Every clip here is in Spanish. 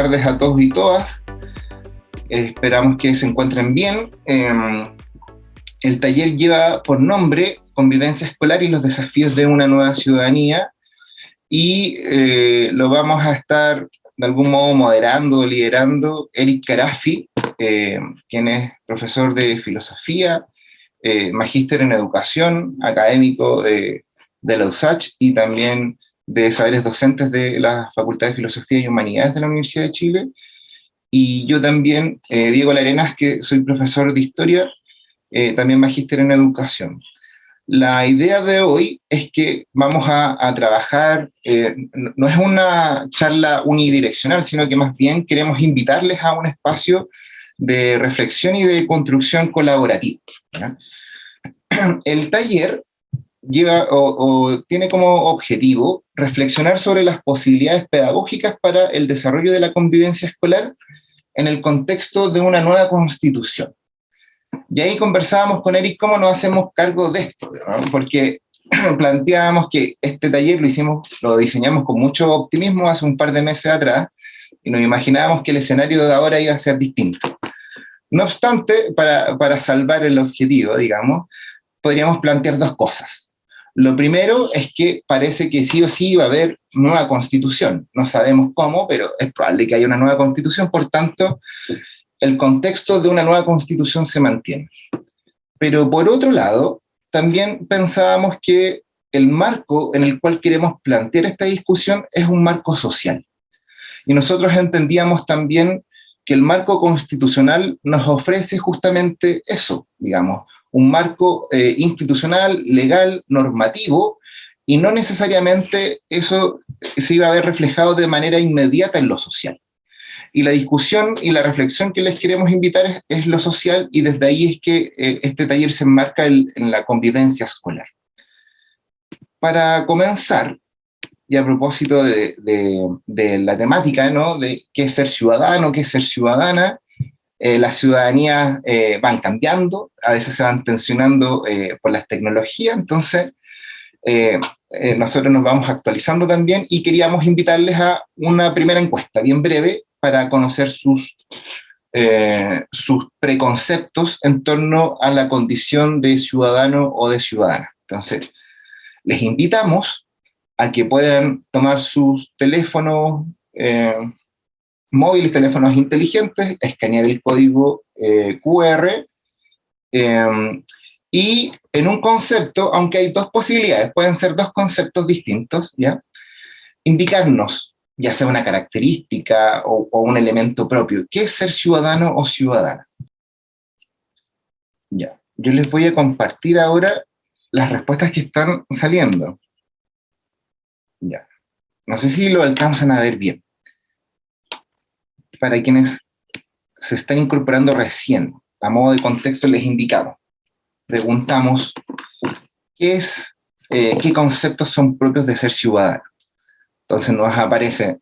tardes a todos y todas. Esperamos que se encuentren bien. El taller lleva por nombre Convivencia Escolar y los desafíos de una nueva ciudadanía, y lo vamos a estar de algún modo moderando, liderando Eric Carafi, quien es profesor de filosofía, magíster en educación, académico de la USACH y también de saberes docentes de la Facultad de Filosofía y Humanidades de la Universidad de Chile. Y yo también, Diego Larenas, que soy profesor de historia, también magíster en educación. La idea de hoy es que vamos a trabajar, no es una charla unidireccional, sino que más bien queremos invitarles a un espacio de reflexión y de construcción colaborativa, ¿ya? El taller lleva o tiene como objetivo reflexionar sobre las posibilidades pedagógicas para el desarrollo de la convivencia escolar en el contexto de una nueva constitución. Y ahí conversábamos con Eric cómo nos hacemos cargo de esto, ¿no? Porque planteábamos que este taller lo diseñamos con mucho optimismo hace un par de meses atrás, y nos imaginábamos que el escenario de ahora iba a ser distinto. No obstante, para salvar el objetivo, digamos, podríamos plantear dos cosas. Lo primero es que parece que sí o sí va a haber nueva constitución. No sabemos cómo, pero es probable que haya una nueva constitución, por tanto, el contexto de una nueva constitución se mantiene. Pero por otro lado, también pensábamos que el marco en el cual queremos plantear esta discusión es un marco social. Y nosotros entendíamos también que el marco constitucional nos ofrece justamente eso, digamos, un marco institucional, legal, normativo, y no necesariamente eso se iba a ver reflejado de manera inmediata en lo social. Y la discusión y la reflexión que les queremos invitar es lo social, y desde ahí es que este taller se enmarca en la convivencia escolar. Para comenzar, y a propósito de la temática, ¿no?, de qué es ser ciudadano, qué es ser ciudadana, las ciudadanías van cambiando, a veces se van tensionando por las tecnologías, entonces nosotros nos vamos actualizando también, y queríamos invitarles a una primera encuesta bien breve para conocer sus preconceptos en torno a la condición de ciudadano o de ciudadana. Entonces, les invitamos a que puedan tomar sus teléfonos móviles, teléfonos inteligentes, escanear el código QR, y en un concepto, aunque hay dos posibilidades, pueden ser dos conceptos distintos, ¿ya?, indicarnos, ya sea una característica o un elemento propio. ¿Qué es ser ciudadano o ciudadana? Ya, yo les voy a compartir ahora las respuestas que están saliendo. Ya, no sé si lo alcanzan a ver bien. Para quienes se están incorporando recién, a modo de contexto les indicamos. Preguntamos, ¿qué conceptos son propios de ser ciudadano? Entonces nos aparece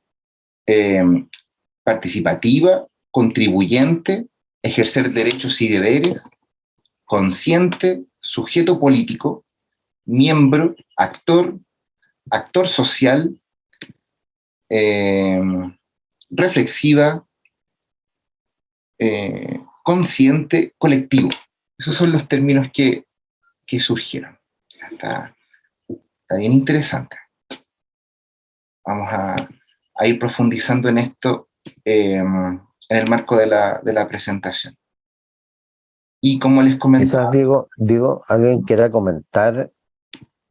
participativa, contribuyente, ejercer derechos y deberes, consciente, sujeto político, miembro, actor, actor social, reflexiva, consciente, colectivo. Esos son los términos que surgieron. Está bien interesante. Vamos a ir profundizando en esto en el marco de la presentación. Y como les comentaba... Quizás, Diego, ¿alguien quiera comentar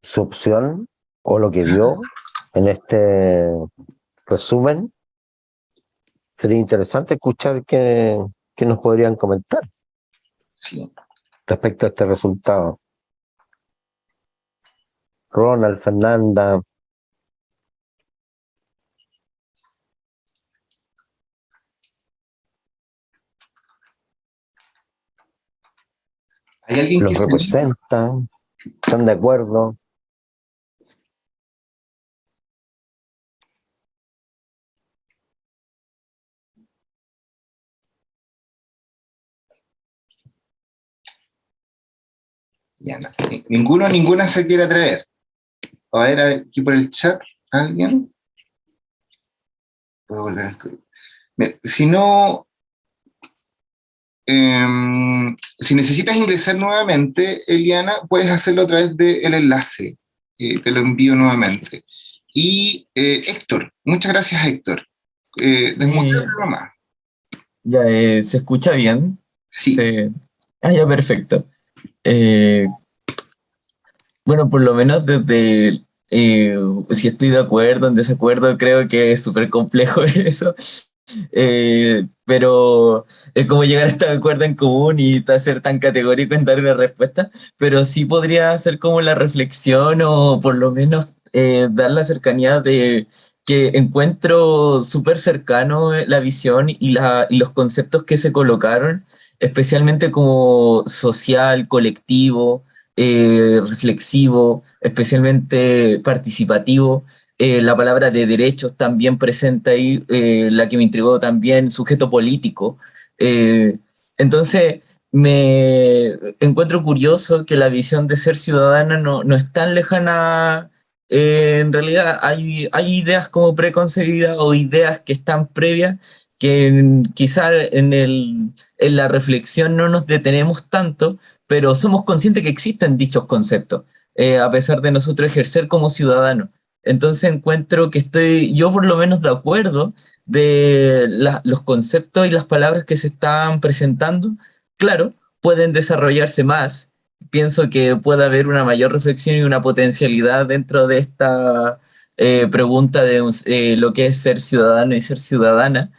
su opción o lo que vio en este resumen? Sería interesante escuchar qué nos podrían comentar, sí, respecto a este resultado. Ronald, Fernanda. ¿Hay alguien ¿Los representan? ¿Están de acuerdo? Ya, no, ninguna se quiere atrever. A ver, aquí por el chat, ¿alguien? Puedo volver al código. Mira, si no, si necesitas ingresar nuevamente, Eliana, puedes hacerlo a través del enlace. Te lo envío nuevamente. Y Héctor, muchas gracias, Héctor. Desmuteate Eh, nomás. ya, ¿se escucha bien? Sí. Se... Ah, ya, perfecto. Eh, bueno, por lo menos desde, si estoy de acuerdo, en desacuerdo, creo que es súper complejo eso. Pero es como llegar a este acuerdo en común y ser tan categórico en dar una respuesta, pero sí podría ser como la reflexión o por lo menos dar la cercanía de que encuentro súper cercano la visión y los conceptos que se colocaron, especialmente como social, colectivo, reflexivo, especialmente participativo. La palabra de derechos también presente ahí, la que me intrigó también, sujeto político. Eh, entonces, me encuentro curioso que la visión de ser ciudadana no es tan lejana. En realidad hay ideas como preconcebidas o ideas que están previas que quizá en la reflexión no nos detenemos tanto, pero somos conscientes que existen dichos conceptos, a pesar de nosotros ejercer como ciudadanos. Entonces encuentro que estoy yo por lo menos de acuerdo de los conceptos y las palabras que se están presentando. Claro, pueden desarrollarse más. Pienso que puede haber una mayor reflexión y una potencialidad dentro de esta pregunta de lo que es ser ciudadano y ser ciudadana,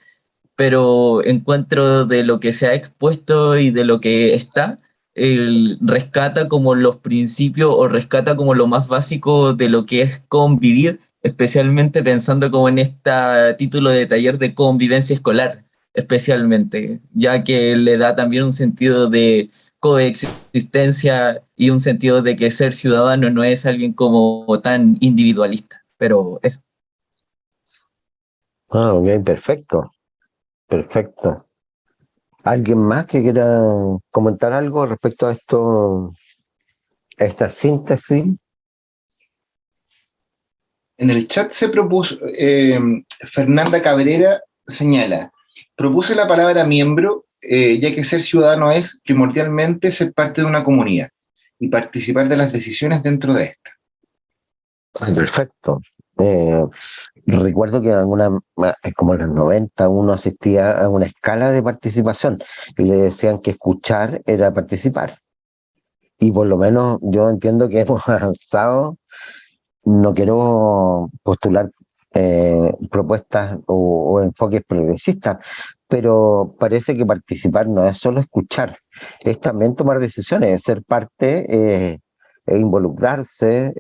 pero encuentro de lo que se ha expuesto y de lo que está, rescata como los principios o rescata como lo más básico de lo que es convivir, especialmente pensando como en este título de taller de convivencia escolar, especialmente, ya que le da también un sentido de coexistencia y un sentido de que ser ciudadano no es alguien como tan individualista, pero eso. Ah, ok, perfecto, perfecto. ¿Alguien más que quiera comentar algo respecto a esto, a esta síntesis? En el chat se propuso, Fernanda Cabrera señala, propuse la palabra miembro, ya que ser ciudadano es primordialmente ser parte de una comunidad y participar de las decisiones dentro de esta. Ah, perfecto. Eh, Recuerdo que en como en los 90 uno asistía a una escala de participación y le decían que escuchar era participar. Y por lo menos yo entiendo que hemos avanzado. No quiero postular propuestas o enfoques progresistas, pero parece que participar no es solo escuchar, es también tomar decisiones, es ser parte, e involucrarse,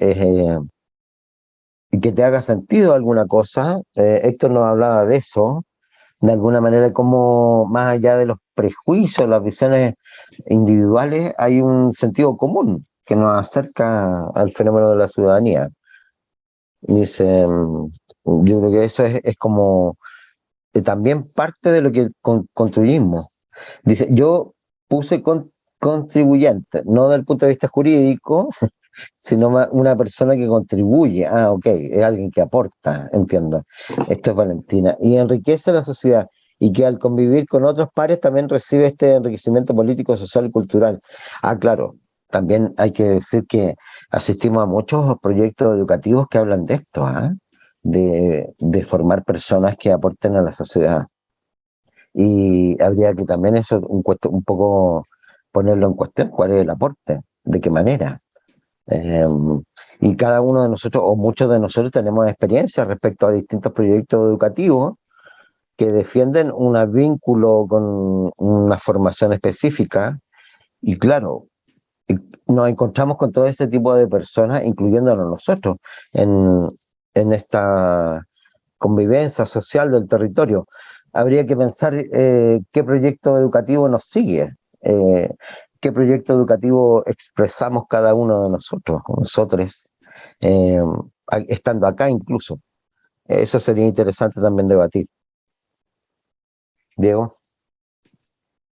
y que te haga sentido alguna cosa. Héctor nos hablaba de eso, de alguna manera, como más allá de los prejuicios, las visiones individuales, hay un sentido común que nos acerca al fenómeno de la ciudadanía. Dice, yo creo que eso es como también parte de lo que construimos. Dice, yo puse contribuyente, no desde el punto de vista jurídico, sino una persona que contribuye. Ah, ok, es alguien que aporta, entiendo. Esto es Valentina. Y enriquece la sociedad y que al convivir con otros pares también recibe este enriquecimiento político, social y cultural. Ah, claro, también hay que decir que asistimos a muchos proyectos educativos que hablan de esto, ¿ah? De formar personas que aporten a la sociedad. Y habría que también eso un poco ponerlo en cuestión, cuál es el aporte, de qué manera. Eh, y cada uno de nosotros, o muchos de nosotros, tenemos experiencia respecto a distintos proyectos educativos que defienden un vínculo con una formación específica. Y claro, y nos encontramos con todo este tipo de personas, incluyéndonos nosotros, en, en esta convivencia social del territorio. Habría que pensar qué proyecto educativo nos sigue, qué proyecto educativo expresamos cada uno de nosotros, eh, estando acá incluso. Eso sería interesante también debatir. Diego.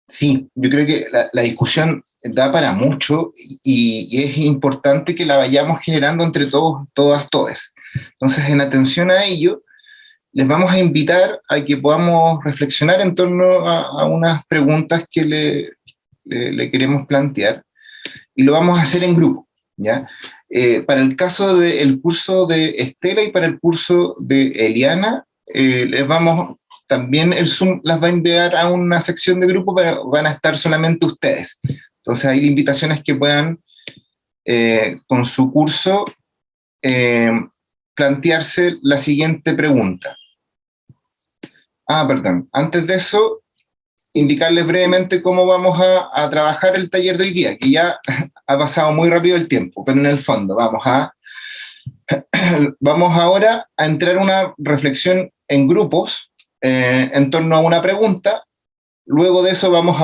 Sí, yo creo que la discusión da para mucho y es importante que la vayamos generando entre todos, todas, todes. Entonces, en atención a ello, les vamos a invitar a que podamos reflexionar en torno a unas preguntas que le queremos plantear, y lo vamos a hacer en grupo, ¿ya? Para el caso del curso de Estela y para el curso de Eliana, les vamos, también el Zoom las va a enviar a una sección de grupo, pero van a estar solamente ustedes. Entonces ahí la invitación es que puedan, con su curso, plantearse la siguiente pregunta. Perdón, antes de eso, indicarles brevemente cómo vamos a trabajar el taller de hoy día, que ya ha pasado muy rápido el tiempo, pero en el fondo vamos ahora a entrar a una reflexión en grupos en torno a una pregunta. Luego de eso vamos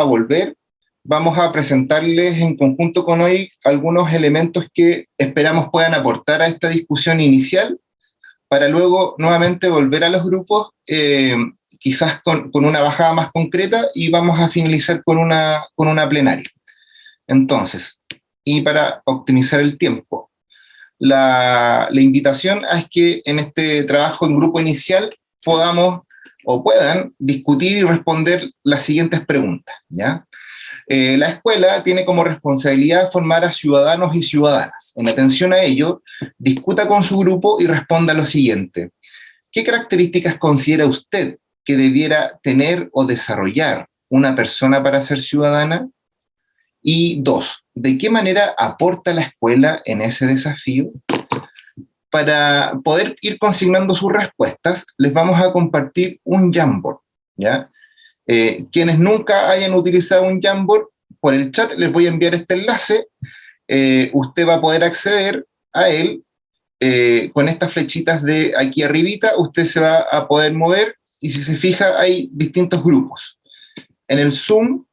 a presentarles en conjunto con hoy algunos elementos que esperamos puedan aportar a esta discusión inicial, para luego nuevamente volver a los grupos, quizás con una bajada más concreta, y vamos a finalizar con una plenaria. Entonces, y para optimizar el tiempo, la invitación es que en este trabajo en grupo inicial podamos o puedan discutir y responder las siguientes preguntas, ¿ya? La escuela tiene como responsabilidad formar a ciudadanos y ciudadanas. En atención a ello, discuta con su grupo y responda lo siguiente: ¿qué características considera usted que debiera tener o desarrollar una persona para ser ciudadana? Y 2, ¿de qué manera aporta la escuela en ese desafío? Para poder ir consignando sus respuestas, les vamos a compartir un Jamboard, ¿ya? Quienes nunca hayan utilizado un Jamboard, por el chat les voy a enviar este enlace. Usted va a poder acceder a él con estas flechitas de aquí arribita. Usted se va a poder mover, y si se fija hay distintos grupos. En el Zoom,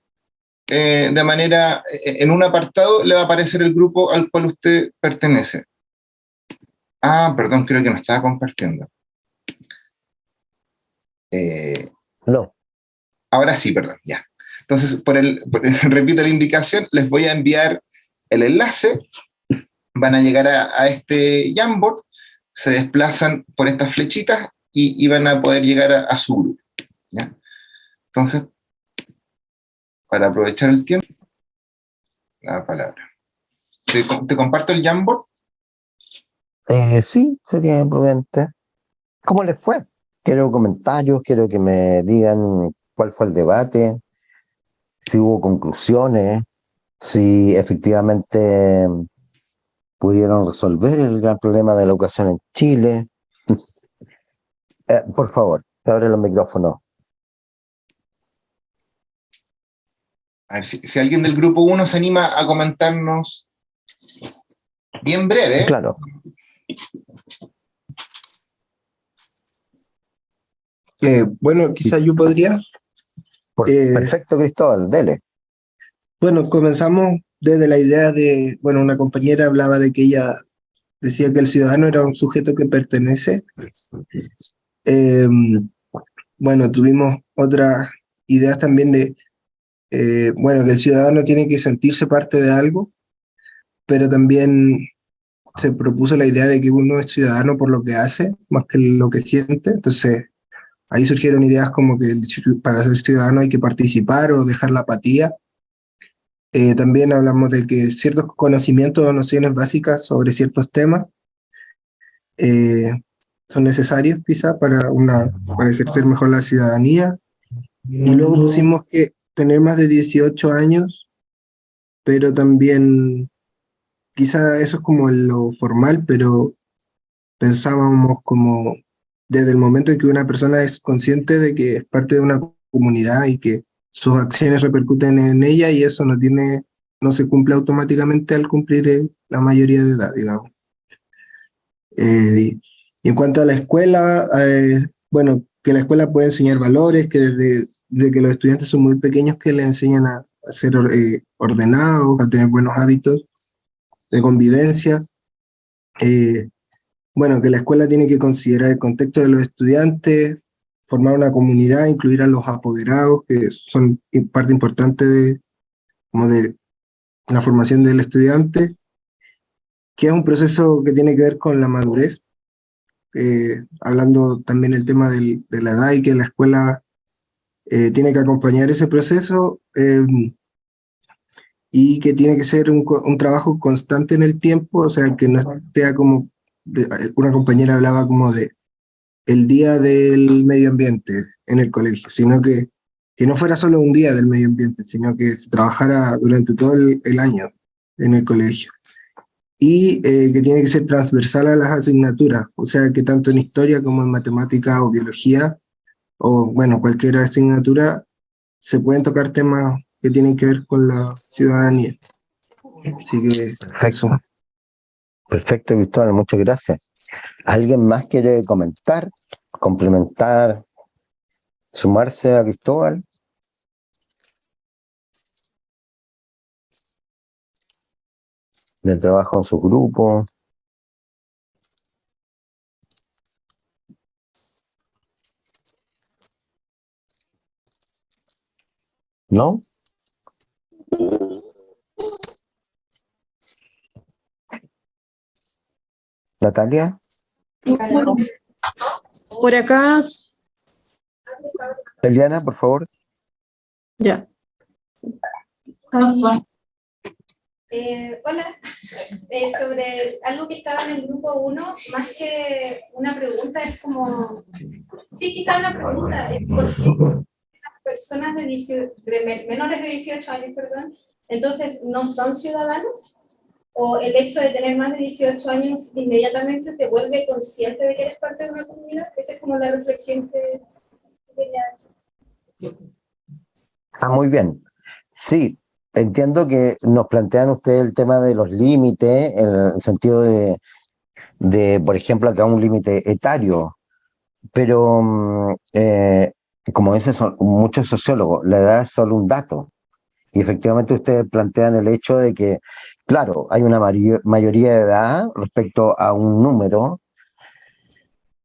en un apartado le va a aparecer el grupo al cual usted pertenece. Perdón, creo que no estaba compartiendo. No. Ahora sí, perdón, ya. Entonces, repito la indicación, les voy a enviar el enlace, van a llegar a este Jamboard, se desplazan por estas flechitas y van a poder llegar a su grupo, ¿ya? Entonces, para aprovechar el tiempo, la palabra. ¿Te comparto el Jamboard? Sí, sería prudente. ¿Cómo les fue? Quiero comentarios, quiero que me digan cuál fue el debate, si hubo conclusiones, si efectivamente pudieron resolver el gran problema de la educación en Chile. Por favor, abre los micrófonos. A ver, si alguien del grupo 1 se anima a comentarnos bien breve. Claro. Bueno, quizás yo podría. Perfecto, Cristóbal, dele. Bueno, comenzamos desde la idea de, bueno, una compañera hablaba de que ella decía que el ciudadano era un sujeto que pertenece. Bueno, tuvimos otras ideas también de, bueno, que el ciudadano tiene que sentirse parte de algo, pero también se propuso la idea de que uno es ciudadano por lo que hace, más que lo que siente. Entonces, ahí surgieron ideas como que para ser ciudadano hay que participar o dejar la apatía. También hablamos de que ciertos conocimientos o nociones básicas sobre ciertos temas son necesarios quizá para ejercer mejor la ciudadanía. Y luego pusimos que tener más de 18 años, pero también quizá eso es como lo formal, pero pensábamos como desde el momento en que una persona es consciente de que es parte de una comunidad y que sus acciones repercuten en ella, y eso no se cumple automáticamente al cumplir la mayoría de edad, digamos. Y en cuanto a la escuela, bueno, que la escuela puede enseñar valores, que desde que los estudiantes son muy pequeños, que le enseñan a ser ordenados, a tener buenos hábitos de convivencia. Bueno, que la escuela tiene que considerar el contexto de los estudiantes, formar una comunidad, incluir a los apoderados, que son parte importante de la formación del estudiante, que es un proceso que tiene que ver con la madurez, hablando también el tema de la edad y que la escuela tiene que acompañar ese proceso y que tiene que ser un trabajo constante en el tiempo, o sea, que no sea como, una compañera hablaba como de el día del medio ambiente en el colegio, sino que no fuera solo un día del medio ambiente, sino que se trabajara durante todo el año en el colegio. Y que tiene que ser transversal a las asignaturas, o sea, que tanto en historia como en matemática o biología, o bueno, cualquier asignatura, se pueden tocar temas que tienen que ver con la ciudadanía. Así que Perfecto, eso. perfecto, Cristóbal, muchas gracias. ¿Alguien más quiere comentar, complementar, sumarse a Cristóbal? Del trabajo en su grupo, ¿no? Natalia, Por acá, Eliana, por favor. ya. Hola, sobre algo que estaba en el grupo 1, más que una pregunta, es como, sí, quizá una pregunta, es por qué las personas menores de 18 años, perdón, entonces no son ciudadanos, o el hecho de tener más de 18 años inmediatamente te vuelve consciente de que eres parte de una comunidad. Esa es como la reflexión que quería hacer. Ah, muy bien. Sí, entiendo que nos plantean ustedes el tema de los límites, en el sentido de, por ejemplo, acá un límite etario, pero como dicen muchos sociólogos, la edad es solo un dato. Y efectivamente ustedes plantean el hecho de que, claro, hay una mayoría de edad respecto a un número,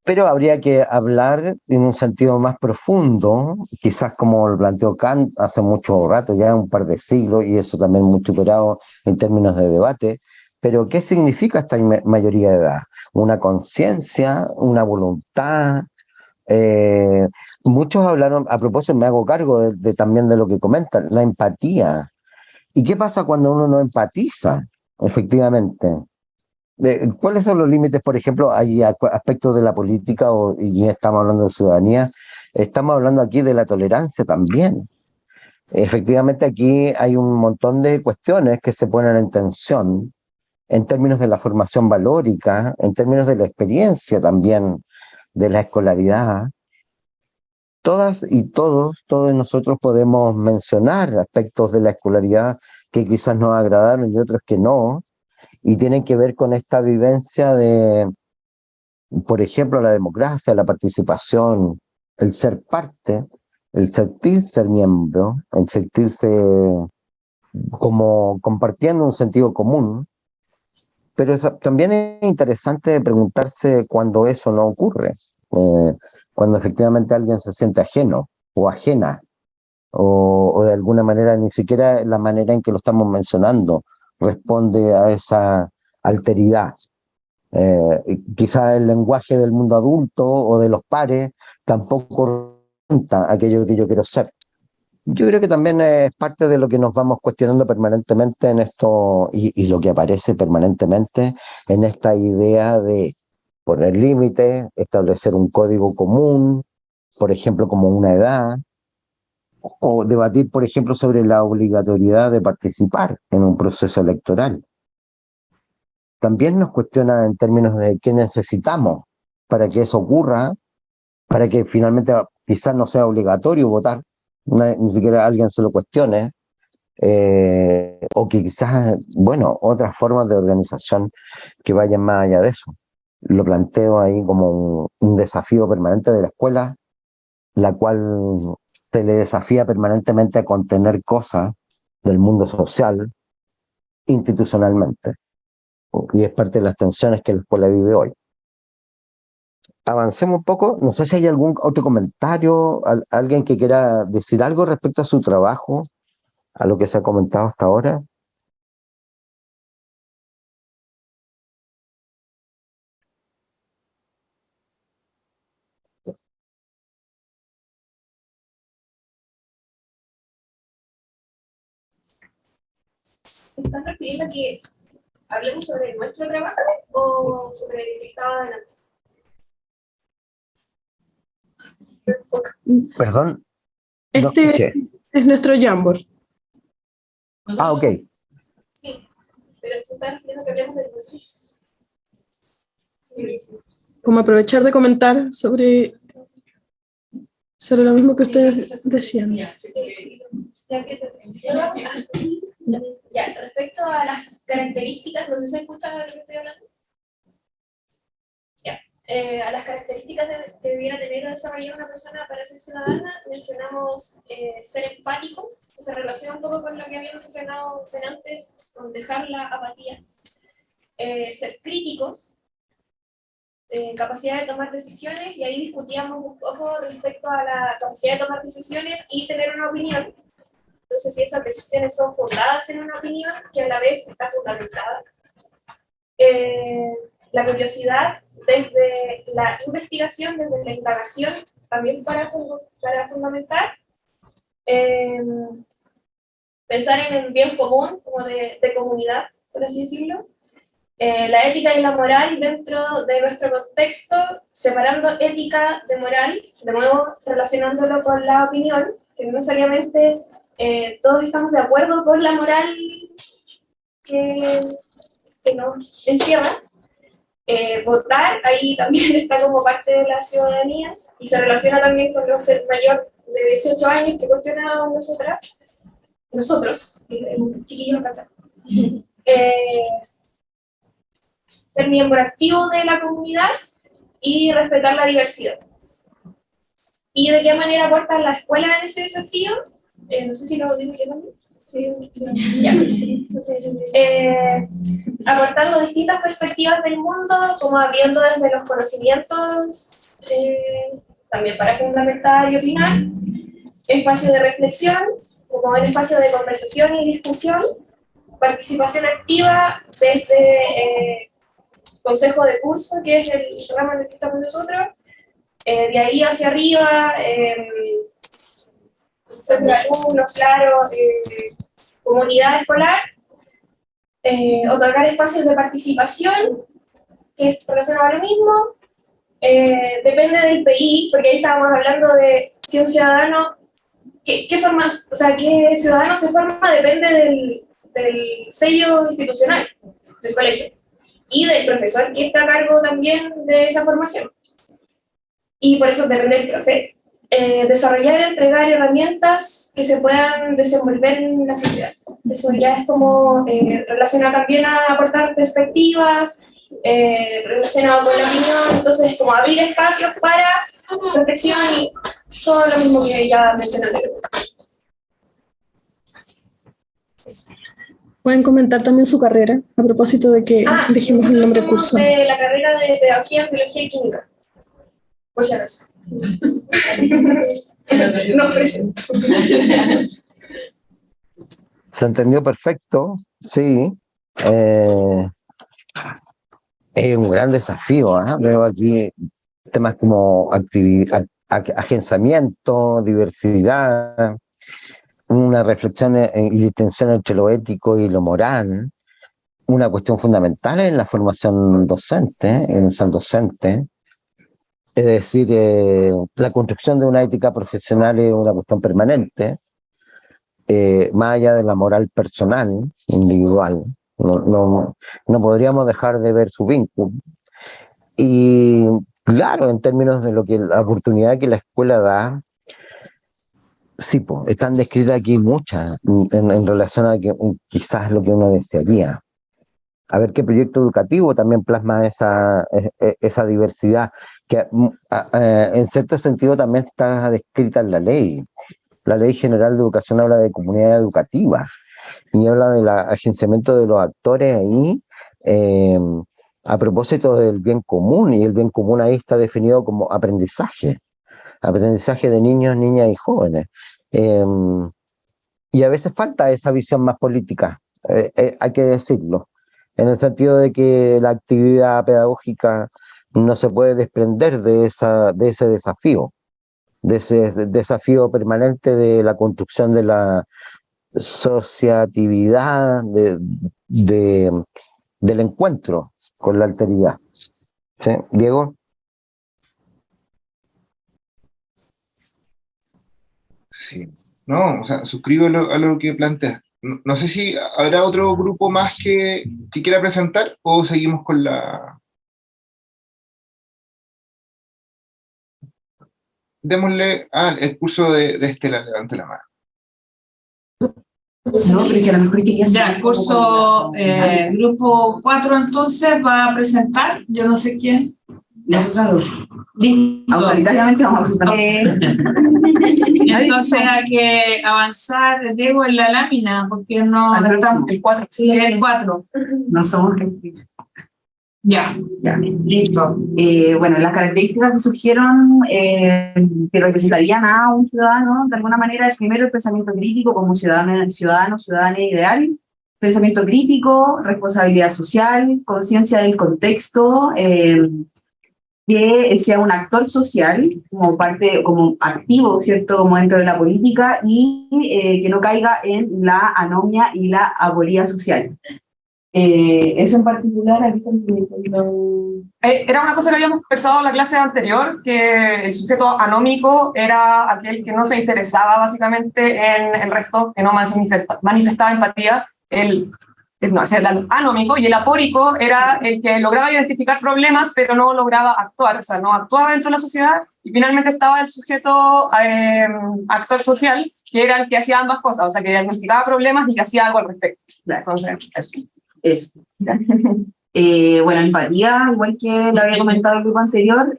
pero habría que hablar en un sentido más profundo, quizás como lo planteó Kant hace mucho rato, ya un par de siglos, y eso también muy superado en términos de debate. Pero ¿qué significa esta mayoría de edad? ¿Una conciencia? ¿Una voluntad? Eh, Muchos hablaron, a propósito, me hago cargo también de lo que comentan, la empatía. ¿Y qué pasa cuando uno no empatiza? Efectivamente. ¿Cuáles son los límites, por ejemplo? Hay aspectos de la política, y estamos hablando de ciudadanía, estamos hablando aquí de la tolerancia también. Efectivamente, aquí hay un montón de cuestiones que se ponen en tensión en términos de la formación valórica, en términos de la experiencia también de la escolaridad. Todas y todos nosotros podemos mencionar aspectos de la escolaridad que quizás nos agradaron y otros que no, y tienen que ver con esta vivencia de, por ejemplo, la democracia, la participación, el ser parte, el sentir ser miembro, el sentirse como compartiendo un sentido común. Pero también es interesante preguntarse cuando eso no ocurre, eh, cuando efectivamente alguien se siente ajeno o ajena, o de alguna manera ni siquiera la manera en que lo estamos mencionando responde a esa alteridad. Quizá el lenguaje del mundo adulto o de los pares tampoco representa aquello que yo quiero ser. Yo creo que también es parte de lo que nos vamos cuestionando permanentemente en esto, y lo que aparece permanentemente en esta idea de poner límites, establecer un código común, por ejemplo, como una edad, o debatir, por ejemplo, sobre la obligatoriedad de participar en un proceso electoral. También nos cuestiona en términos de qué necesitamos para que eso ocurra, para que finalmente quizás no sea obligatorio votar, ni siquiera alguien se lo cuestione, o que quizás, bueno, otras formas de organización que vayan más allá de eso. Lo planteo ahí como un desafío permanente de la escuela, la cual se le desafía permanentemente a contener cosas del mundo social institucionalmente. Y es parte de las tensiones que la escuela vive hoy. Avancemos un poco. No sé si hay algún otro comentario, alguien que quiera decir algo respecto a su trabajo, a lo que se ha comentado hasta ahora. ¿Están refiriendo a que hablemos sobre nuestro trabajo o sobre el que estaba adelante? Perdón, no Este escuché. es nuestro Jamboard. Ah, ok. Sí, pero se están refiriendo a que hablemos del proceso. Como aprovechar de comentar sobre lo mismo que ustedes decían. Ya, respecto a las características, no sé si se escucha lo que estoy hablando. Ya, a las características que debiera tener o desarrollar una persona para ser ciudadana, mencionamos ser empáticos, que se relaciona un poco con lo que habíamos mencionado antes, con dejar la apatía. Ser críticos, capacidad de tomar decisiones, y ahí discutíamos un poco respecto a la capacidad de tomar decisiones y tener una opinión. Entonces, si esas decisiones son fundadas en una opinión, que a la vez está fundamentada. La curiosidad desde la investigación, desde la indagación, también para fundamentar. Pensar en el bien común, como de comunidad, por así decirlo. La ética y la moral dentro de nuestro contexto, separando ética de moral, de nuevo relacionándolo con la opinión, que no necesariamente todos estamos de acuerdo con la moral que nos encierra. Votar, ahí también está como parte de la ciudadanía, y se relaciona también con los ser mayor de 18 años que cuestionábamos nosotros, chiquillos acá. Ser miembro activo de la comunidad y respetar la diversidad. ¿Y de qué manera aporta la escuela en ese desafío? No sé si lo digo yo también. Aportando distintas perspectivas del mundo, como abriendo desde los conocimientos, también para fundamentar y opinar. Espacio de reflexión, como un espacio de conversación y discusión. Participación activa desde consejo de curso, que es el programa en el que estamos nosotros, de ahí hacia arriba, alumnos, claro, comunidad escolar, otorgar espacios de participación, que es relacionado a lo mismo, depende del país, porque ahí estábamos hablando de si un ciudadano, qué formas, o sea, qué ciudadano se forma depende del sello institucional del colegio y del profesor que está a cargo también de esa formación. Y por eso depende del profe. Desarrollar y entregar herramientas que se puedan desenvolver en la sociedad. Eso ya es como relacionado también a aportar perspectivas, relacionado con la opinión, entonces como abrir espacios para protección y todo lo mismo que ya mencioné anteriormente. Pueden comentar también su carrera, a propósito de que dijimos el nombre curso. De la carrera de Pedagogía en Biología y Química. Por si acaso. No presento. Se entendió perfecto, sí. Es un gran desafío, ¿eh? Veo aquí temas como agenciamiento, diversidad, una reflexión y distinción entre lo ético y lo moral, una cuestión fundamental en la formación docente, en el ser docente. Es decir, la construcción de una ética profesional es una cuestión permanente, más allá de la moral personal, individual. No podríamos dejar de ver su vínculo. Y claro, en términos de lo que la oportunidad que la escuela da, sí, pues, están descritas aquí muchas en relación a que quizás lo que uno desearía. A ver qué proyecto educativo también plasma esa diversidad, que en cierto sentido también está descrita en la ley. La Ley General de Educación habla de comunidad educativa y habla del agenciamiento de los actores ahí, a propósito del bien común, y el bien común ahí está definido como aprendizaje de niños, niñas y jóvenes. Y a veces falta esa visión más política, hay que decirlo, en el sentido de que la actividad pedagógica no se puede desprender de ese desafío, de ese desafío permanente de la construcción de sociatividad del encuentro con la alteridad. ¿Sí? Diego. Sí, no, o sea, suscribo a lo que planteas. No, no sé si habrá otro grupo más que quiera presentar o seguimos con la... Démosle el curso de Estela, levante la mano. No, pero es que a lo mejor quería Ya, saber el curso grupo 4 entonces va a presentar, yo no sé quién. nosotras dos. Listo. Autoritariamente vamos a presentar. Entonces hay que avanzar, Diego, en la lámina, porque no estamos el 4. Sí, el 4. No somos gestiones. Ya. Ya, listo. Bueno, las características que surgieron que representarían a un ciudadano, de alguna manera, es primero el pensamiento crítico como ciudadana ideal, pensamiento crítico, responsabilidad social, conciencia del contexto, que sea un actor social como parte, como activo, ¿cierto?, como dentro de la política y que no caiga en la anomia y la apolia social. Eso en particular, aquí Era una cosa que habíamos conversado en la clase anterior, que el sujeto anómico era aquel que no se interesaba básicamente en el resto, que no manifestaba empatía. El anómico, y el apórico era el que lograba identificar problemas pero no lograba actuar, o sea, no actuaba dentro de la sociedad, y finalmente estaba el sujeto actor social, que era el que hacía ambas cosas, o sea, que diagnosticaba problemas y que hacía algo al respecto. Entonces, eso. Bueno, empatía, igual que lo había comentado el grupo anterior,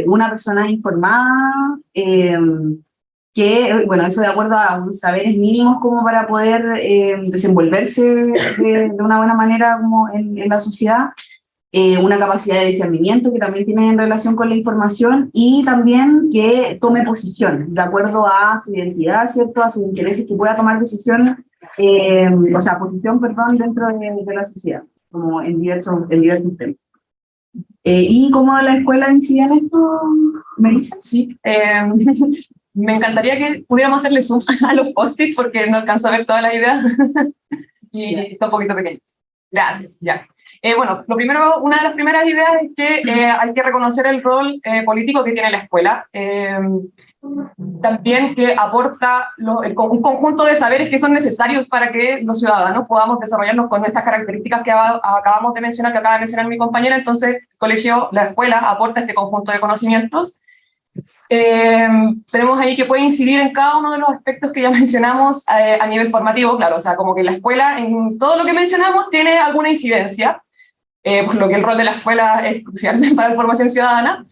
una persona informada, que, bueno, eso de acuerdo a unos saberes mínimos como para poder desenvolverse de una buena manera como en la sociedad, una capacidad de discernimiento que también tiene en relación con la información y también que tome posición de acuerdo a su identidad, ¿cierto?, a sus intereses, que pueda tomar decisiones, o sea, posición, perdón, dentro de la sociedad, como en diversos temas. ¿Y cómo la escuela incide en esto, Melissa? sí, me encantaría que pudiéramos hacerle zoom a los post-its porque no alcanzo a ver toda la idea y está un poquito pequeño. Gracias, ya. Bueno, una de las primeras ideas es que hay que reconocer el rol político que tiene la escuela. También que aporta un conjunto de saberes que son necesarios para que los ciudadanos podamos desarrollarnos con estas características que acabamos de mencionar, que acaba de mencionar mi compañera. Entonces, la escuela aporta este conjunto de conocimientos. Tenemos ahí que puede incidir en cada uno de los aspectos que ya mencionamos a nivel formativo, claro, o sea, como que la escuela en todo lo que mencionamos tiene alguna incidencia, por lo que el rol de la escuela es crucial para la formación ciudadana,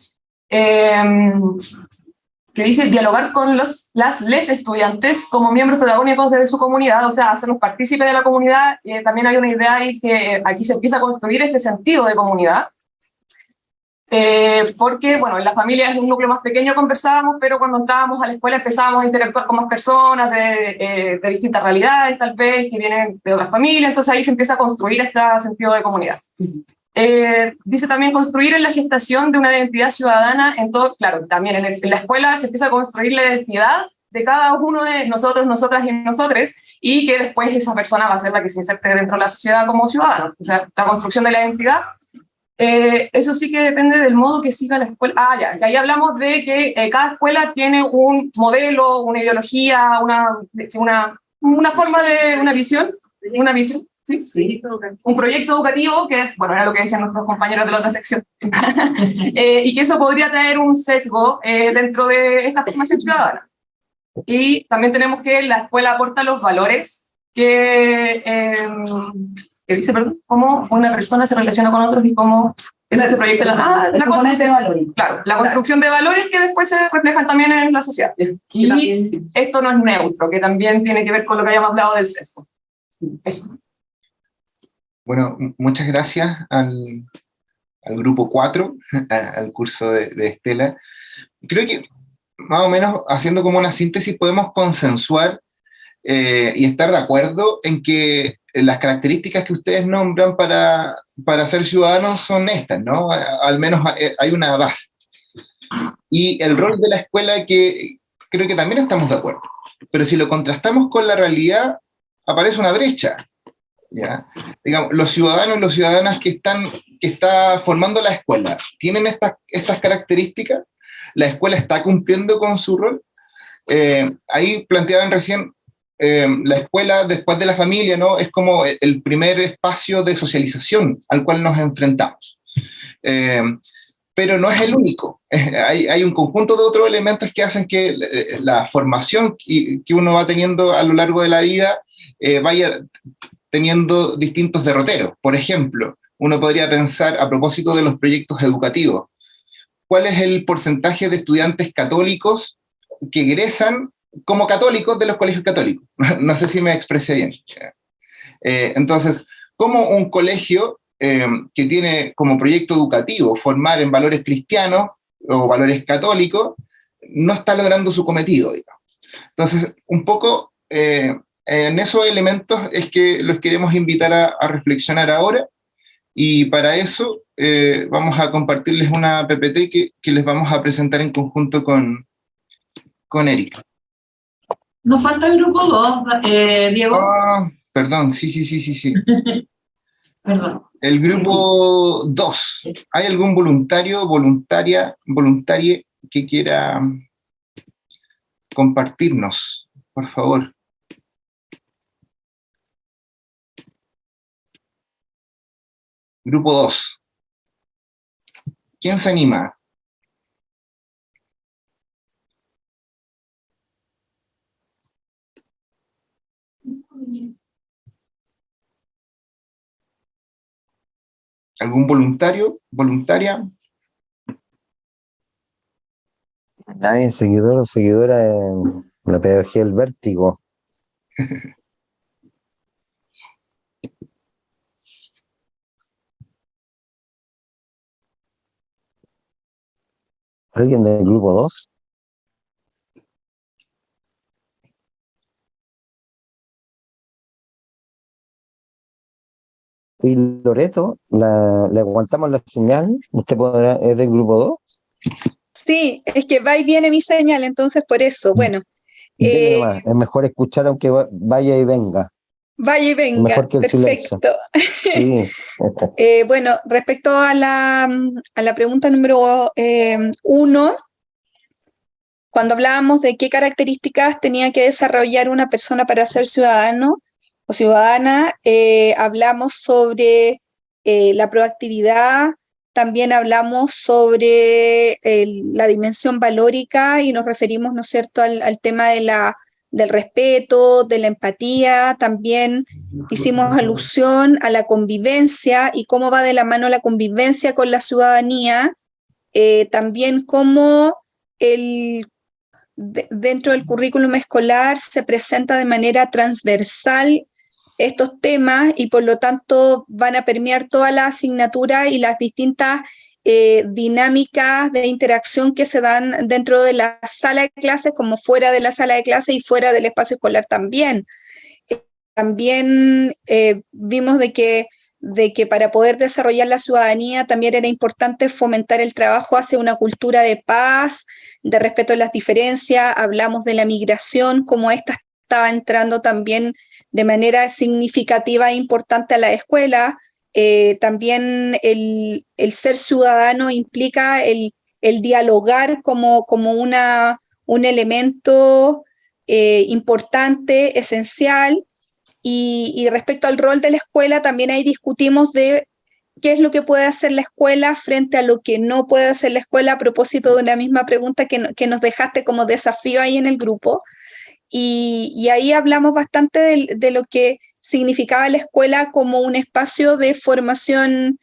que dice dialogar con les estudiantes como miembros protagónicos de su comunidad, o sea, hacernos partícipes de la comunidad. También hay una idea ahí que aquí se empieza a construir este sentido de comunidad, porque, bueno, en la familia es un núcleo más pequeño, conversábamos, pero cuando entrábamos a la escuela empezábamos a interactuar con más personas de distintas realidades, tal vez, que vienen de otras familias, entonces ahí se empieza a construir este sentido de comunidad. Dice también construir en la gestación de una identidad ciudadana en todo, claro, también en la escuela se empieza a construir la identidad de cada uno de nosotros, nosotras y nosotres, y que después esa persona va a ser la que se inserte dentro de la sociedad como ciudadano. O sea, la construcción de la identidad. Eso sí que depende del modo que siga la escuela. Ya, y ahí hablamos de que cada escuela tiene un modelo, una ideología, una forma de, una visión, ¿sí? Sí. Un proyecto educativo que, bueno, era lo que decían nuestros compañeros de la otra sección, y que eso podría traer un sesgo dentro de esta formación ciudadana. Y también tenemos que la escuela aporta los valores que dice, perdón, cómo una persona se relaciona con otros y cómo se proyecta la componente de valores. Claro, la construcción de valores que después se reflejan también en la sociedad. Y esto no es neutro, que también tiene que ver con lo que habíamos hablado del sesgo. Eso. Bueno, muchas gracias al grupo 4, al curso de Estela. Creo que más o menos haciendo como una síntesis podemos consensuar y estar de acuerdo en que las características que ustedes nombran para ser ciudadanos son estas, ¿no? Al menos hay una base. Y el rol de la escuela, que creo que también estamos de acuerdo. Pero si lo contrastamos con la realidad, aparece una brecha, ¿ya? Digamos, los ciudadanos y las ciudadanas que está formando la escuela, ¿tienen estas características? ¿La escuela está cumpliendo con su rol? Ahí planteaban recién, la escuela después de la familia, ¿no? Es como el primer espacio de socialización al cual nos enfrentamos. Pero no es el único. Hay un conjunto de otros elementos que hacen que la formación que uno va teniendo a lo largo de la vida vaya teniendo distintos derroteros. Por ejemplo, uno podría pensar a propósito de los proyectos educativos, ¿cuál es el porcentaje de estudiantes católicos que egresan como católicos de los colegios católicos? No sé si me expresé bien. Entonces, ¿cómo un colegio que tiene como proyecto educativo formar en valores cristianos o valores católicos no está logrando su cometido, digamos? Entonces, un poco en esos elementos es que los queremos invitar a reflexionar ahora, y para eso vamos a compartirles una PPT que les vamos a presentar en conjunto con Erika. Nos falta el grupo 2, Diego. Ah, perdón, sí. Perdón. El grupo 2. ¿Hay algún voluntaria que quiera compartirnos, por favor? Grupo 2. ¿Quién se anima? ¿Algún voluntario? ¿Voluntaria? Nadie, seguidor o seguidora en la pedagogía del vértigo. ¿Alguien del grupo 2? Y Loreto, le aguantamos la señal. ¿Usted es del grupo 2? Sí, es que va y viene mi señal, entonces por eso, bueno, Dele nomás, es mejor escuchar aunque vaya y venga. vaya y Es venga, mejor que el silencio. perfecto. Sí. Bueno, respecto a la pregunta número 1, cuando hablábamos de qué características tenía que desarrollar una persona para ser ciudadano o ciudadana, hablamos sobre la proactividad, también hablamos sobre la dimensión valórica y nos referimos, ¿no es cierto?, al tema del respeto, de la empatía, también hicimos alusión a la convivencia y cómo va de la mano la convivencia con la ciudadanía, también cómo dentro del currículum escolar se presenta de manera transversal estos temas y por lo tanto van a permear toda la asignatura y las distintas dinámicas de interacción que se dan dentro de la sala de clases como fuera de la sala de clases y fuera del espacio escolar también. También vimos de que para poder desarrollar la ciudadanía también era importante fomentar el trabajo hacia una cultura de paz, de respeto a las diferencias. Hablamos de la migración, como esta estaba entrando también de manera significativa e importante a la escuela. También el ser ciudadano implica el dialogar como un elemento importante, esencial. Y respecto al rol de la escuela, también ahí discutimos de qué es lo que puede hacer la escuela frente a lo que no puede hacer la escuela, a propósito de una misma pregunta que nos dejaste como desafío ahí en el grupo. Y ahí hablamos bastante de lo que significaba la escuela como un espacio de formación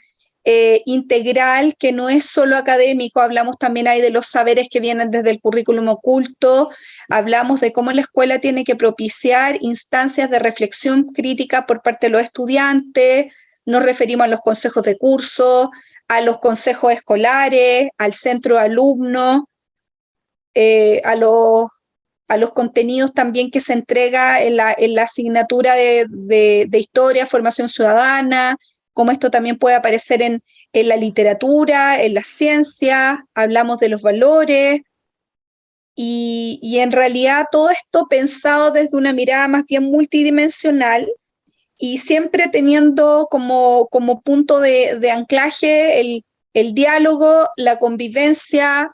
integral, que no es solo académico. Hablamos también ahí de los saberes que vienen desde el currículum oculto, hablamos de cómo la escuela tiene que propiciar instancias de reflexión crítica por parte de los estudiantes, nos referimos a los consejos de curso, a los consejos escolares, al centro de alumnos, a los contenidos también que se entrega en la asignatura de historia, formación ciudadana, cómo esto también puede aparecer en la literatura, en la ciencia. Hablamos de los valores y en realidad todo esto pensado desde una mirada más bien multidimensional y siempre teniendo como punto de anclaje el diálogo, la convivencia,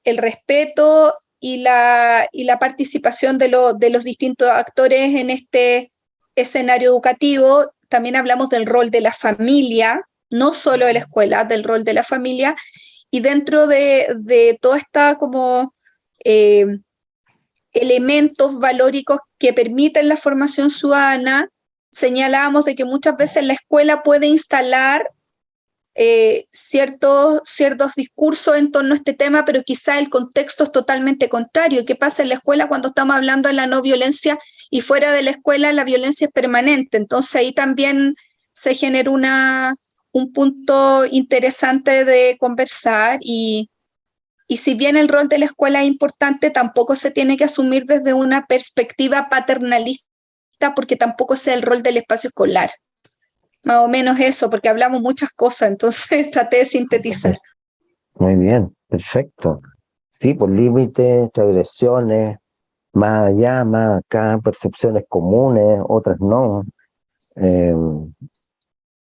el respeto y la participación de los distintos actores en este escenario educativo. También hablamos del rol de la familia, no solo de la escuela, del rol de la familia, y dentro de toda esta como elementos valóricos que permiten la formación ciudadana, señalábamos de que muchas veces la escuela puede instalar ciertos discursos en torno a este tema, pero quizá el contexto es totalmente contrario. ¿Qué pasa en la escuela cuando estamos hablando de la no violencia y fuera de la escuela la violencia es permanente? Entonces ahí también se genera un punto interesante de conversar y si bien el rol de la escuela es importante, tampoco se tiene que asumir desde una perspectiva paternalista porque tampoco sea el rol del espacio escolar. Más o menos eso, porque hablamos muchas cosas, entonces traté de sintetizar. Muy bien, perfecto. Sí, por límites, transgresiones, más allá, más acá, percepciones comunes, otras no.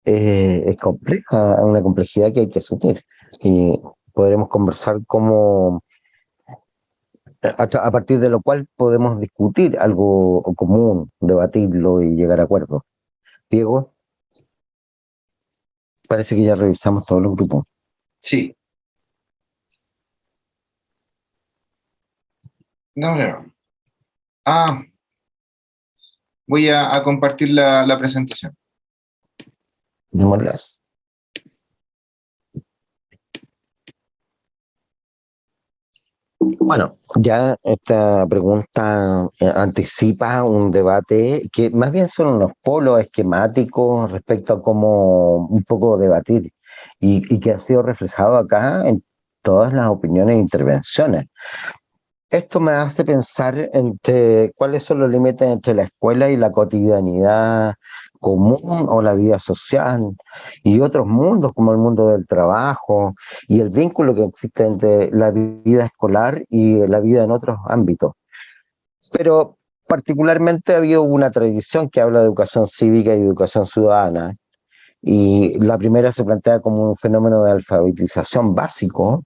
Es compleja, una complejidad que hay que asumir. Y podremos conversar cómo, a partir de lo cual podemos discutir algo común, debatirlo y llegar a acuerdos. Diego, parece que ya revisamos todos los grupos. Sí. No. Voy a compartir la presentación. Démoslas. Bueno, ya esta pregunta anticipa un debate que más bien son unos polos esquemáticos respecto a cómo un poco debatir y que ha sido reflejado acá en todas las opiniones e intervenciones. Esto me hace pensar entre cuáles son los límites entre la escuela y la cotidianidad común o la vida social y otros mundos como el mundo del trabajo y el vínculo que existe entre la vida escolar y la vida en otros ámbitos. Pero particularmente ha habido una tradición que habla de educación cívica y educación ciudadana, y la primera se plantea como un fenómeno de alfabetización básico,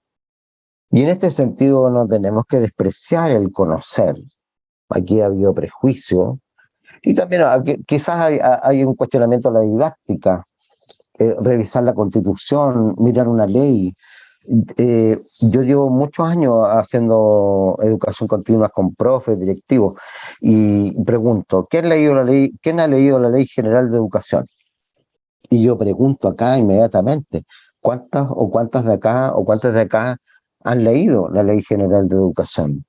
y en este sentido no tenemos que despreciar el conocer. Aquí ha habido prejuicio, y también quizás hay un cuestionamiento a la didáctica, revisar la Constitución, mirar una ley. Yo llevo muchos años haciendo educación continua con profes, directivos, y pregunto, ¿quién ha leído la Ley General de Educación? Y yo pregunto acá inmediatamente, ¿cuántas de acá han leído la Ley General de Educación?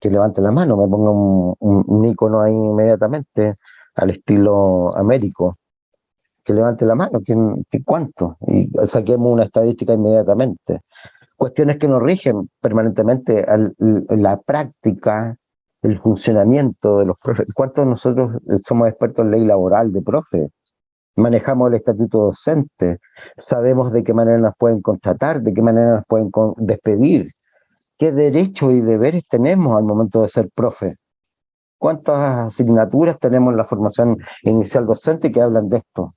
Que levante la mano, me ponga un icono ahí inmediatamente, al estilo Américo. Que levante la mano, ¿cuánto? Y saquemos una estadística inmediatamente. Cuestiones que nos rigen permanentemente la práctica, el funcionamiento de los profes. ¿Cuántos de nosotros somos expertos en ley laboral de profe? Manejamos el estatuto docente, sabemos de qué manera nos pueden contratar, de qué manera nos pueden despedir, qué derechos y deberes tenemos al momento de ser profe. ¿Cuántas asignaturas tenemos en la formación inicial docente que hablan de esto?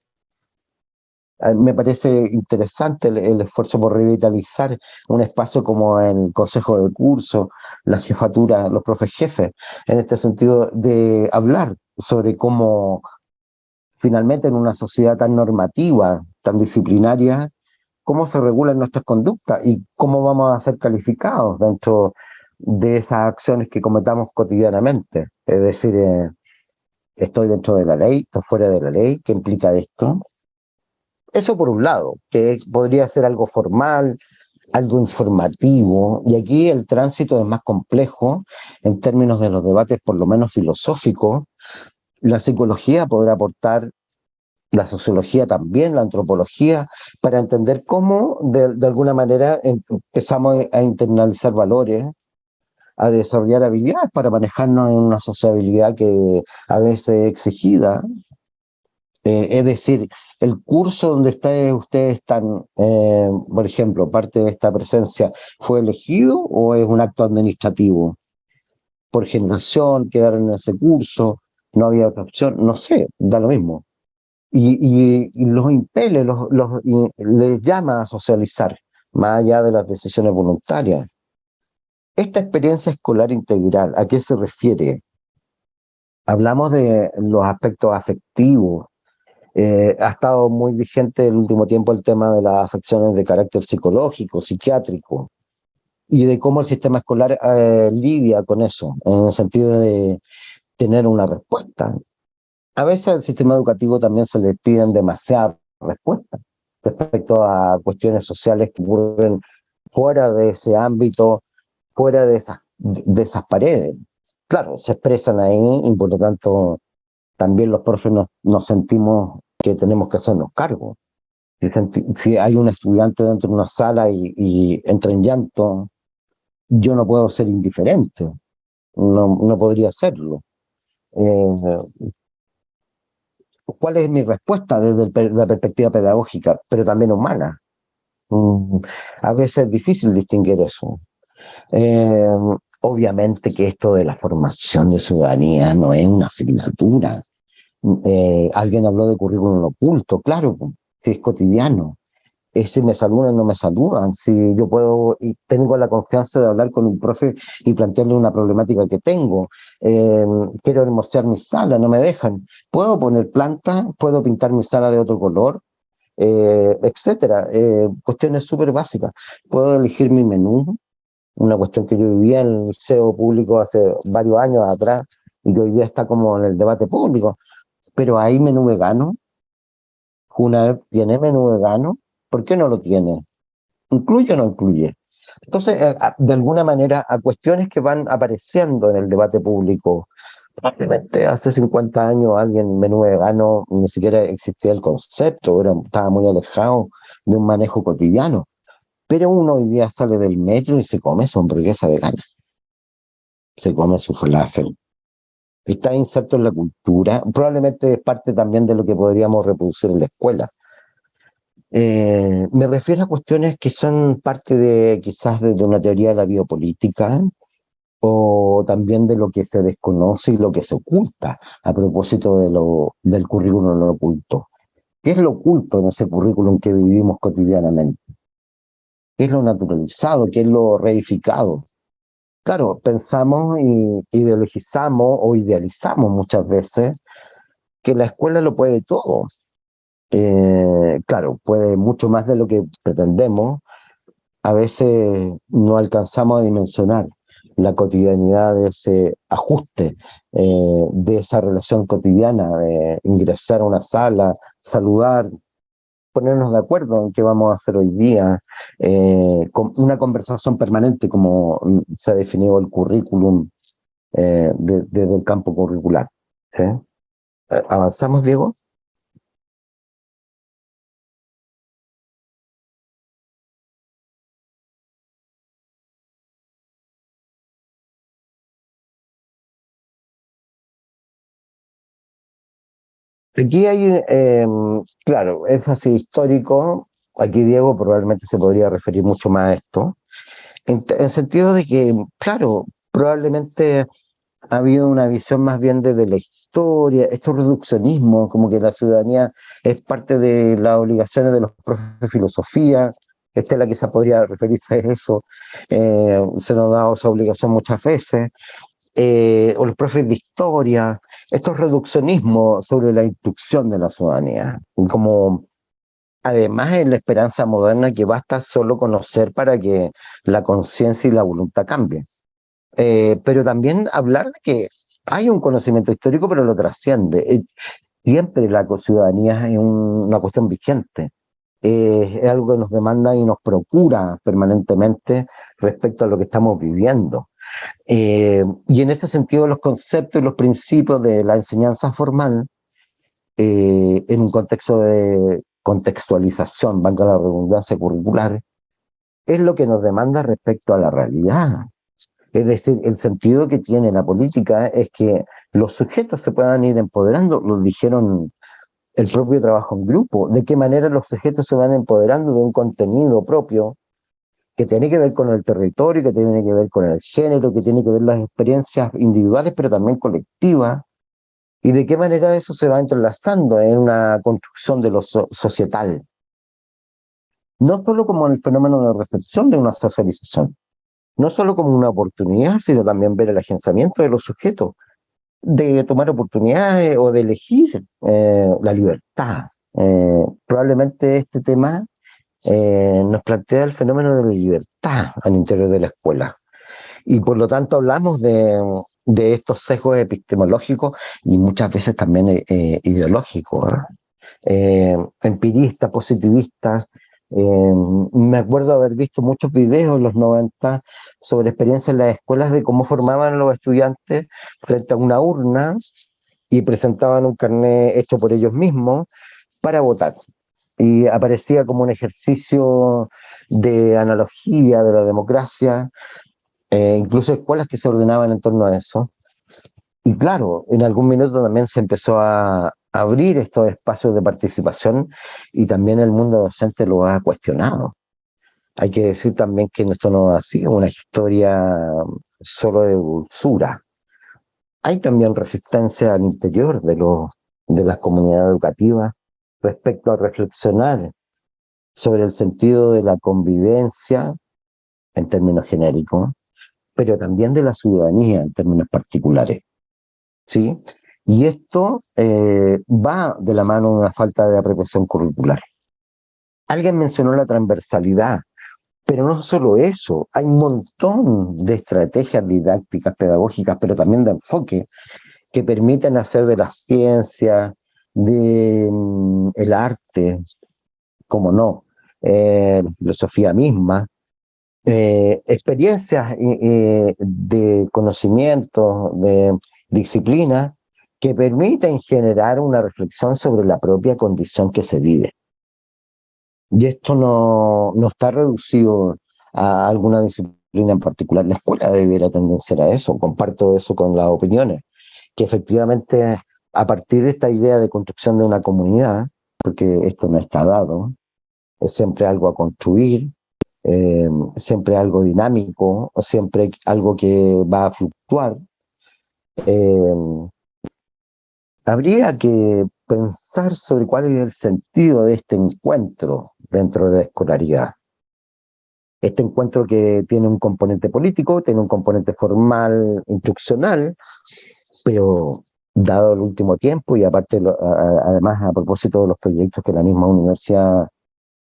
Me parece interesante el esfuerzo por revitalizar un espacio como el consejo de curso, la jefatura, los profes jefes, en este sentido de hablar sobre cómo finalmente en una sociedad tan normativa, tan disciplinaria, cómo se regulan nuestras conductas y cómo vamos a ser calificados dentro de esas acciones que cometamos cotidianamente. Es decir, estoy dentro de la ley, estoy fuera de la ley, ¿qué implica esto? Eso por un lado, que podría ser algo formal, algo informativo, y aquí el tránsito es más complejo en términos de los debates, por lo menos filosóficos. La psicología podrá aportar, la sociología también, la antropología, para entender cómo de alguna manera empezamos a internalizar valores, a desarrollar habilidades para manejarnos en una sociabilidad que a veces es exigida. Es decir, el curso donde ustedes están, por ejemplo, parte de esta presencia, ¿fue elegido o es un acto administrativo? por generación, quedaron en ese curso, no había otra opción, no sé, da lo mismo. Y los impele, les llama a socializar, más allá de las decisiones voluntarias. Esta experiencia escolar integral, ¿a qué se refiere? Hablamos de los aspectos afectivos. Ha estado muy vigente el último tiempo el tema de las afecciones de carácter psicológico, psiquiátrico, y de cómo el sistema escolar lidia con eso, en el sentido de tener una respuesta. A veces al sistema educativo también se le piden demasiadas respuestas respecto a cuestiones sociales que ocurren fuera de ese ámbito, fuera de esas paredes. Claro, se expresan ahí y por lo tanto también los profes nos sentimos que tenemos que hacernos cargo. Si hay un estudiante dentro de una sala y entra en llanto, yo no puedo ser indiferente, no podría hacerlo. ¿Cuál es mi respuesta desde la perspectiva pedagógica, pero también humana? A veces es difícil distinguir eso. Obviamente que esto de la formación de ciudadanía no es una asignatura. Alguien habló de currículum oculto, claro, que es cotidiano. Si me saludan o no me saludan, si yo puedo y tengo la confianza de hablar con un profe y plantearle una problemática que tengo, quiero hermosear mi sala, no me dejan, puedo poner plantas, puedo pintar mi sala de otro color, etcétera, cuestiones súper básicas, puedo elegir mi menú, una cuestión que yo vivía en el liceo público hace varios años atrás y que hoy día está como en el debate público, pero hay menú vegano. ¿Una tiene menú vegano? ¿Por qué no lo tiene? ¿Incluye o no incluye? Entonces, de alguna manera, a cuestiones que van apareciendo en el debate público. Probablemente hace 50 años alguien menú vegano, ni siquiera existía el concepto, estaba muy alejado de un manejo cotidiano. Pero uno hoy día sale del metro y se come su hamburguesa vegana, se come su falafel. Está inserto en la cultura, probablemente es parte también de lo que podríamos reproducir en la escuela. Me refiero a cuestiones que son parte de quizás de una teoría de la biopolítica o también de lo que se desconoce y lo que se oculta a propósito del currículum no oculto. ¿Qué es lo oculto en ese currículum que vivimos cotidianamente? ¿Qué es lo naturalizado? ¿Qué es lo reificado? Claro, pensamos y ideologizamos o idealizamos muchas veces que la escuela lo puede todo. Claro, puede mucho más de lo que pretendemos. A veces no alcanzamos a dimensionar la cotidianidad de ese ajuste, de esa relación cotidiana, de ingresar a una sala, saludar, ponernos de acuerdo en qué vamos a hacer hoy día, con una conversación permanente como se ha definido el currículum desde el campo curricular. ¿Sí? ¿Avanzamos, Diego? Aquí hay, claro, énfasis histórico. Aquí Diego probablemente se podría referir mucho más a esto, en el sentido de que, claro, probablemente ha habido una visión más bien desde la historia, estos reduccionismos, como que la ciudadanía es parte de las obligaciones de los profes de filosofía. Estela quizá podría referirse a eso, se nos da esa obligación muchas veces, o los profes de historia, estos reduccionismos sobre la instrucción de la ciudadanía, y como además en la esperanza moderna que basta solo conocer para que la conciencia y la voluntad cambien. Pero también hablar de que hay un conocimiento histórico, pero lo trasciende. Siempre la ciudadanía es una cuestión vigente. Es algo que nos demanda y nos procura permanentemente respecto a lo que estamos viviendo. Y en ese sentido los conceptos y los principios de la enseñanza formal, en un contexto de contextualización, valga la redundancia curricular, es lo que nos demanda respecto a la realidad. Es decir, el sentido que tiene la política es que los sujetos se puedan ir empoderando, lo dijeron el propio trabajo en grupo, de qué manera los sujetos se van empoderando de un contenido propio que tiene que ver con el territorio, que tiene que ver con el género, que tiene que ver las experiencias individuales, pero también colectivas, y de qué manera eso se va entrelazando en una construcción de lo societal. No solo como el fenómeno de recepción de una socialización, no solo como una oportunidad, sino también ver el agenciamiento de los sujetos, de tomar oportunidades o de elegir la libertad. Probablemente este tema nos plantea el fenómeno de la libertad al interior de la escuela. Y por lo tanto hablamos de estos sesgos epistemológicos y muchas veces también ideológicos, empiristas, positivistas. Me acuerdo haber visto muchos videos en los 90 sobre experiencias en las escuelas de cómo formaban los estudiantes frente a una urna y presentaban un carnet hecho por ellos mismos para votar. Y aparecía como un ejercicio de analogía de la democracia, incluso escuelas que se ordenaban en torno a eso. Y claro, en algún minuto también se empezó a abrir estos espacios de participación y también el mundo docente lo ha cuestionado. Hay que decir también que esto no ha sido una historia solo de dulzura. Hay también resistencia al interior de las comunidades educativas respecto a reflexionar sobre el sentido de la convivencia en términos genéricos, pero también de la ciudadanía en términos particulares, ¿sí? Y esto va de la mano de una falta de apropiación curricular. Alguien mencionó la transversalidad, pero no solo eso, hay un montón de estrategias didácticas, pedagógicas, pero también de enfoque, que permiten hacer de la ciencia, el arte, como no, la filosofía misma, experiencias de conocimiento, de disciplina, que permiten generar una reflexión sobre la propia condición que se vive. Y esto no está reducido a alguna disciplina en particular. La escuela debiera tendenciar a eso, comparto eso con las opiniones, que efectivamente a partir de esta idea de construcción de una comunidad, porque esto no está dado, es siempre algo a construir, siempre algo dinámico, siempre algo que va a fluctuar, habría que pensar sobre cuál es el sentido de este encuentro dentro de la escolaridad. Este encuentro que tiene un componente político, tiene un componente formal, instruccional, pero dado el último tiempo y aparte, además a propósito de los proyectos que la misma universidad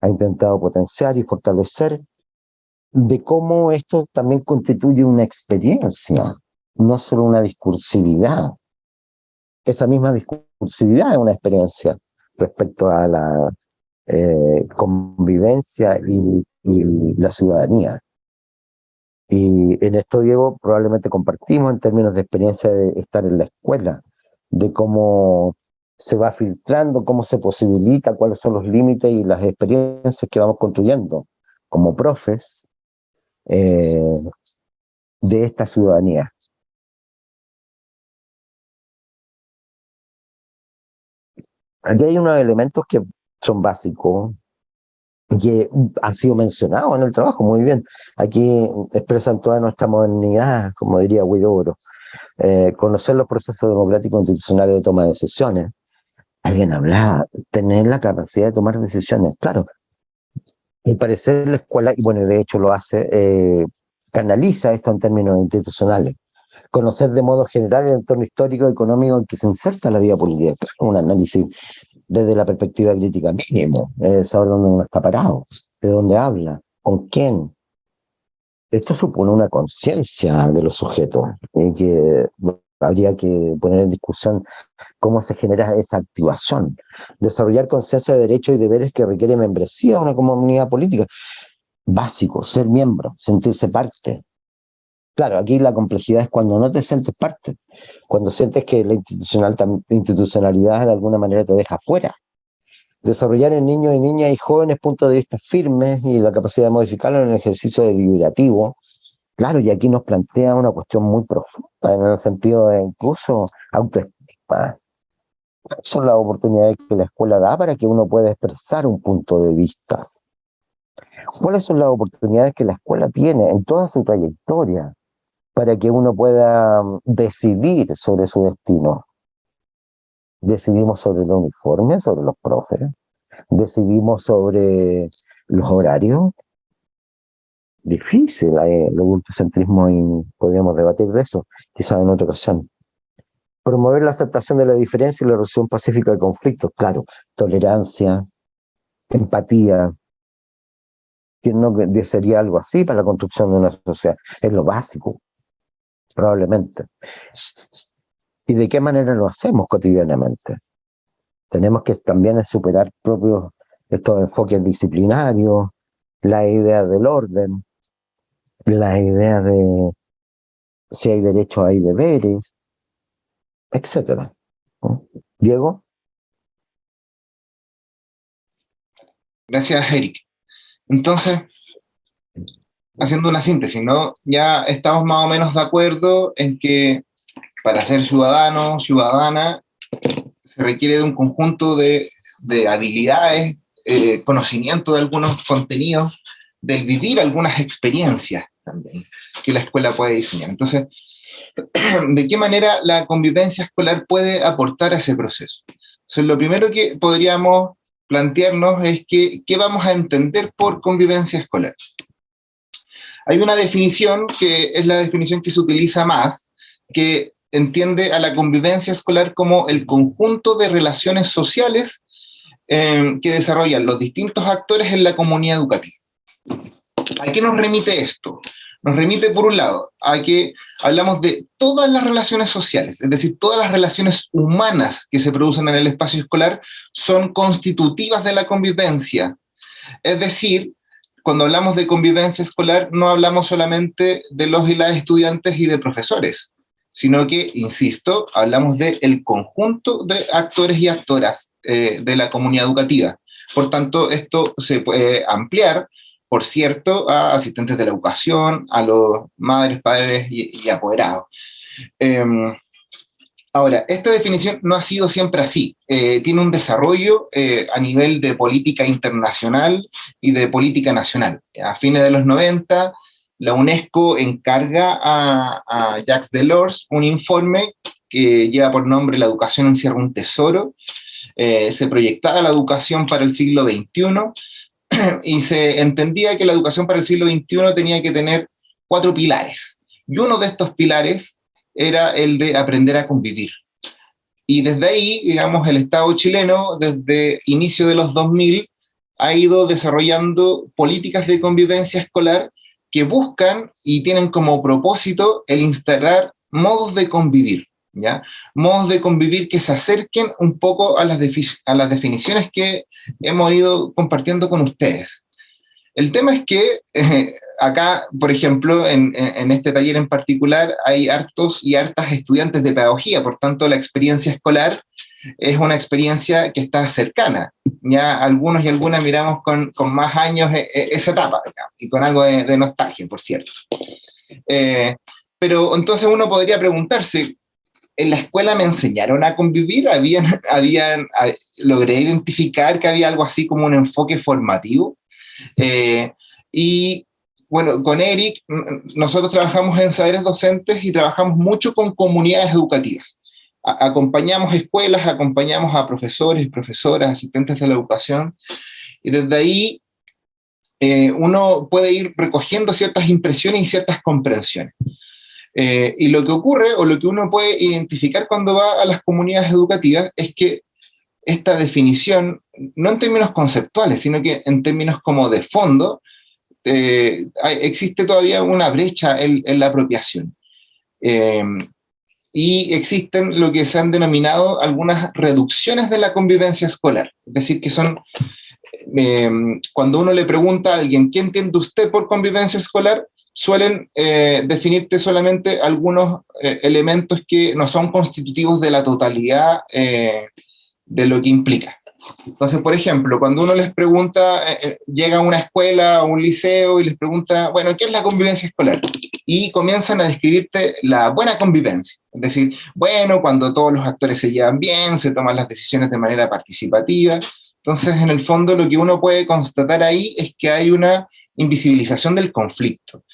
ha intentado potenciar y fortalecer, de cómo esto también constituye una experiencia, no solo una discursividad. Esa misma discursividad es una experiencia respecto a la convivencia y la ciudadanía. Y en esto, Diego, probablemente compartimos en términos de experiencia de estar en la escuela, de cómo se va filtrando, cómo se posibilita, cuáles son los límites y las experiencias que vamos construyendo como profes de esta ciudadanía. Aquí hay unos elementos que son básicos, que han sido mencionados en el trabajo, muy bien. Aquí expresan toda nuestra modernidad, como diría Huidobro. Conocer los procesos democráticos institucionales de toma de decisiones. Alguien hablaba, tener la capacidad de tomar decisiones. Claro, al parecer la escuela, y bueno, de hecho lo hace, canaliza esto en términos institucionales. Conocer de modo general el entorno histórico y económico en que se inserta la vida política. Un análisis desde la perspectiva crítica mínimo, saber dónde uno está parado, de dónde habla, con quién. Esto supone una conciencia de los sujetos, que habría que poner en discusión cómo se genera esa activación. Desarrollar conciencia de derechos y deberes que requiere membresía de una comunidad política. Básico, ser miembro, sentirse parte. Claro, aquí la complejidad es cuando no te sientes parte, cuando sientes que la institucionalidad de alguna manera te deja fuera. Desarrollar en niños y niñas y jóvenes puntos de vista firmes y la capacidad de modificarlo en el ejercicio deliberativo. Claro, y aquí nos plantea una cuestión muy profunda, en el sentido de incluso autoestima. Son las oportunidades que la escuela da para que uno pueda expresar un punto de vista. ¿Cuáles son las oportunidades que la escuela tiene en toda su trayectoria para que uno pueda decidir sobre su destino? Decidimos sobre el uniforme, sobre los profes, decidimos sobre los horarios. Difícil el adultocentrismo, y podríamos debatir de eso, quizás en otra ocasión. Promover la aceptación de la diferencia y la resolución pacífica de conflictos, claro, tolerancia, empatía, que no sería algo así para la construcción de una sociedad, es lo básico, probablemente. ¿Y de qué manera lo hacemos cotidianamente? Tenemos que también superar propios estos enfoques disciplinarios, la idea del orden, la idea de si hay derechos hay deberes, etcétera. Diego. Gracias, Eric. Entonces, haciendo una síntesis, ¿no? Ya estamos más o menos de acuerdo en que para ser ciudadano, ciudadana, se requiere de un conjunto de habilidades, conocimiento de algunos contenidos, del vivir algunas experiencias también que la escuela puede diseñar. Entonces, ¿de qué manera la convivencia escolar puede aportar a ese proceso? Entonces, lo primero que podríamos plantearnos es qué vamos a entender por convivencia escolar. Hay una definición que es la definición que se utiliza más, que entiende a la convivencia escolar como el conjunto de relaciones sociales que desarrollan los distintos actores en la comunidad educativa. ¿A qué nos remite esto? Nos remite, por un lado, a que hablamos de todas las relaciones sociales, es decir, todas las relaciones humanas que se producen en el espacio escolar son constitutivas de la convivencia. Es decir, cuando hablamos de convivencia escolar, no hablamos solamente de los y las estudiantes y de profesores, sino que, insisto, hablamos del conjunto de actores y actoras de la comunidad educativa. Por tanto, esto se puede ampliar, por cierto, a asistentes de la educación, a los madres, padres y apoderados. Ahora, esta definición no ha sido siempre así. Tiene un desarrollo a nivel de política internacional y de política nacional. A fines de los 90, la UNESCO encarga a Jacques Delors un informe que lleva por nombre La educación encierra un tesoro. Se proyectaba la educación para el siglo XXI, y se entendía que la educación para el siglo XXI tenía que tener 4 pilares. Y uno de estos pilares era el de aprender a convivir. Y desde ahí, digamos, el Estado chileno, desde inicio de los 2000, ha ido desarrollando políticas de convivencia escolar que buscan y tienen como propósito el instalar modos de convivir, ¿ya? Modos de convivir que se acerquen un poco a las definiciones que hemos ido compartiendo con ustedes. El tema es que acá, por ejemplo, en este taller en particular, hay hartos y hartas estudiantes de pedagogía, por tanto la experiencia escolar es una experiencia que está cercana. Ya algunos y algunas miramos con más años esa etapa, digamos, y con algo de nostalgia, por cierto. Pero entonces uno podría preguntarse, ¿en la escuela me enseñaron a convivir? ¿Logré identificar que había algo así como un enfoque formativo? Y bueno, con Eric, nosotros trabajamos en saberes docentes y trabajamos mucho con comunidades educativas. Acompañamos escuelas, acompañamos a profesores, profesoras, asistentes de la educación, y desde ahí uno puede ir recogiendo ciertas impresiones y ciertas comprensiones. Y lo que ocurre, o lo que uno puede identificar cuando va a las comunidades educativas, es que esta definición, no en términos conceptuales, sino que en términos como de fondo, existe todavía una brecha en la apropiación. Y existen lo que se han denominado algunas reducciones de la convivencia escolar. Es decir, que son, cuando uno le pregunta a alguien, ¿qué entiende usted por convivencia escolar?, suelen definirte solamente algunos elementos que no son constitutivos de la totalidad de lo que implica. Entonces, por ejemplo, cuando uno les pregunta, llega a una escuela o un liceo y les pregunta, bueno, ¿qué es la convivencia escolar? Y comienzan a describirte la buena convivencia. Es decir, bueno, cuando todos los actores se llevan bien, se toman las decisiones de manera participativa. Entonces, en el fondo, lo que uno puede constatar ahí es que hay una invisibilización del conflicto.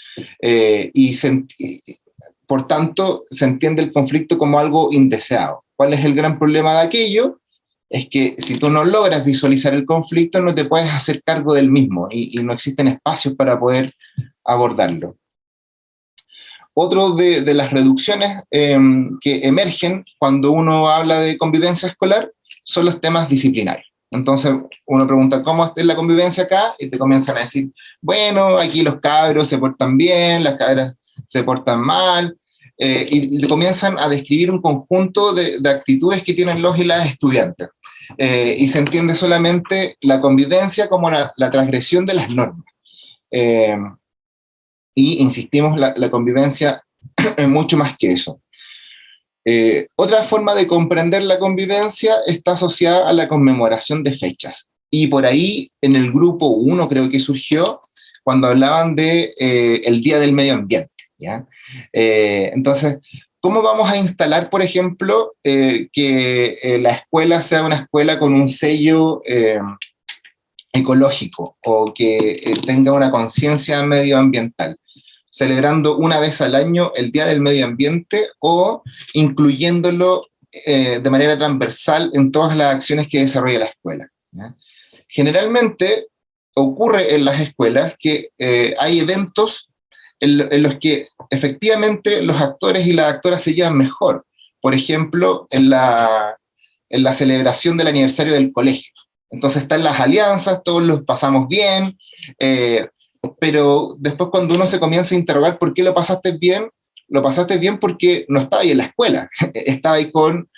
Por tanto, se entiende el conflicto como algo indeseado. ¿Cuál es el gran problema de aquello? Es que si tú no logras visualizar el conflicto, no te puedes hacer cargo del mismo y no existen espacios para poder abordarlo. Otro de las reducciones que emergen cuando uno habla de convivencia escolar son los temas disciplinarios. Entonces uno pregunta, ¿cómo es la convivencia acá? Y te comienzan a decir, bueno, aquí los cabros se portan bien, las cabras se portan mal, y te comienzan a describir un conjunto de actitudes que tienen los y las estudiantes. Y se entiende solamente la convivencia como la transgresión de las normas. Y insistimos, la convivencia es mucho más que eso. Otra forma de comprender la convivencia está asociada a la conmemoración de fechas. Y por ahí, en el grupo 1 creo que surgió, cuando hablaban de el Día del Medio Ambiente, ¿ya? Entonces, ¿cómo vamos a instalar, por ejemplo, que la escuela sea una escuela con un sello ecológico o que tenga una conciencia medioambiental? Celebrando una vez al año el Día del Medio Ambiente o incluyéndolo de manera transversal en todas las acciones que desarrolla la escuela, ¿ya? Generalmente ocurre en las escuelas que hay eventos en los que efectivamente los actores y las actoras se llevan mejor. Por ejemplo, en la celebración del aniversario del colegio. Entonces están las alianzas, todos los pasamos bien, pero después cuando uno se comienza a interrogar por qué lo pasaste bien porque no estabas ahí en la escuela, estabas ahí con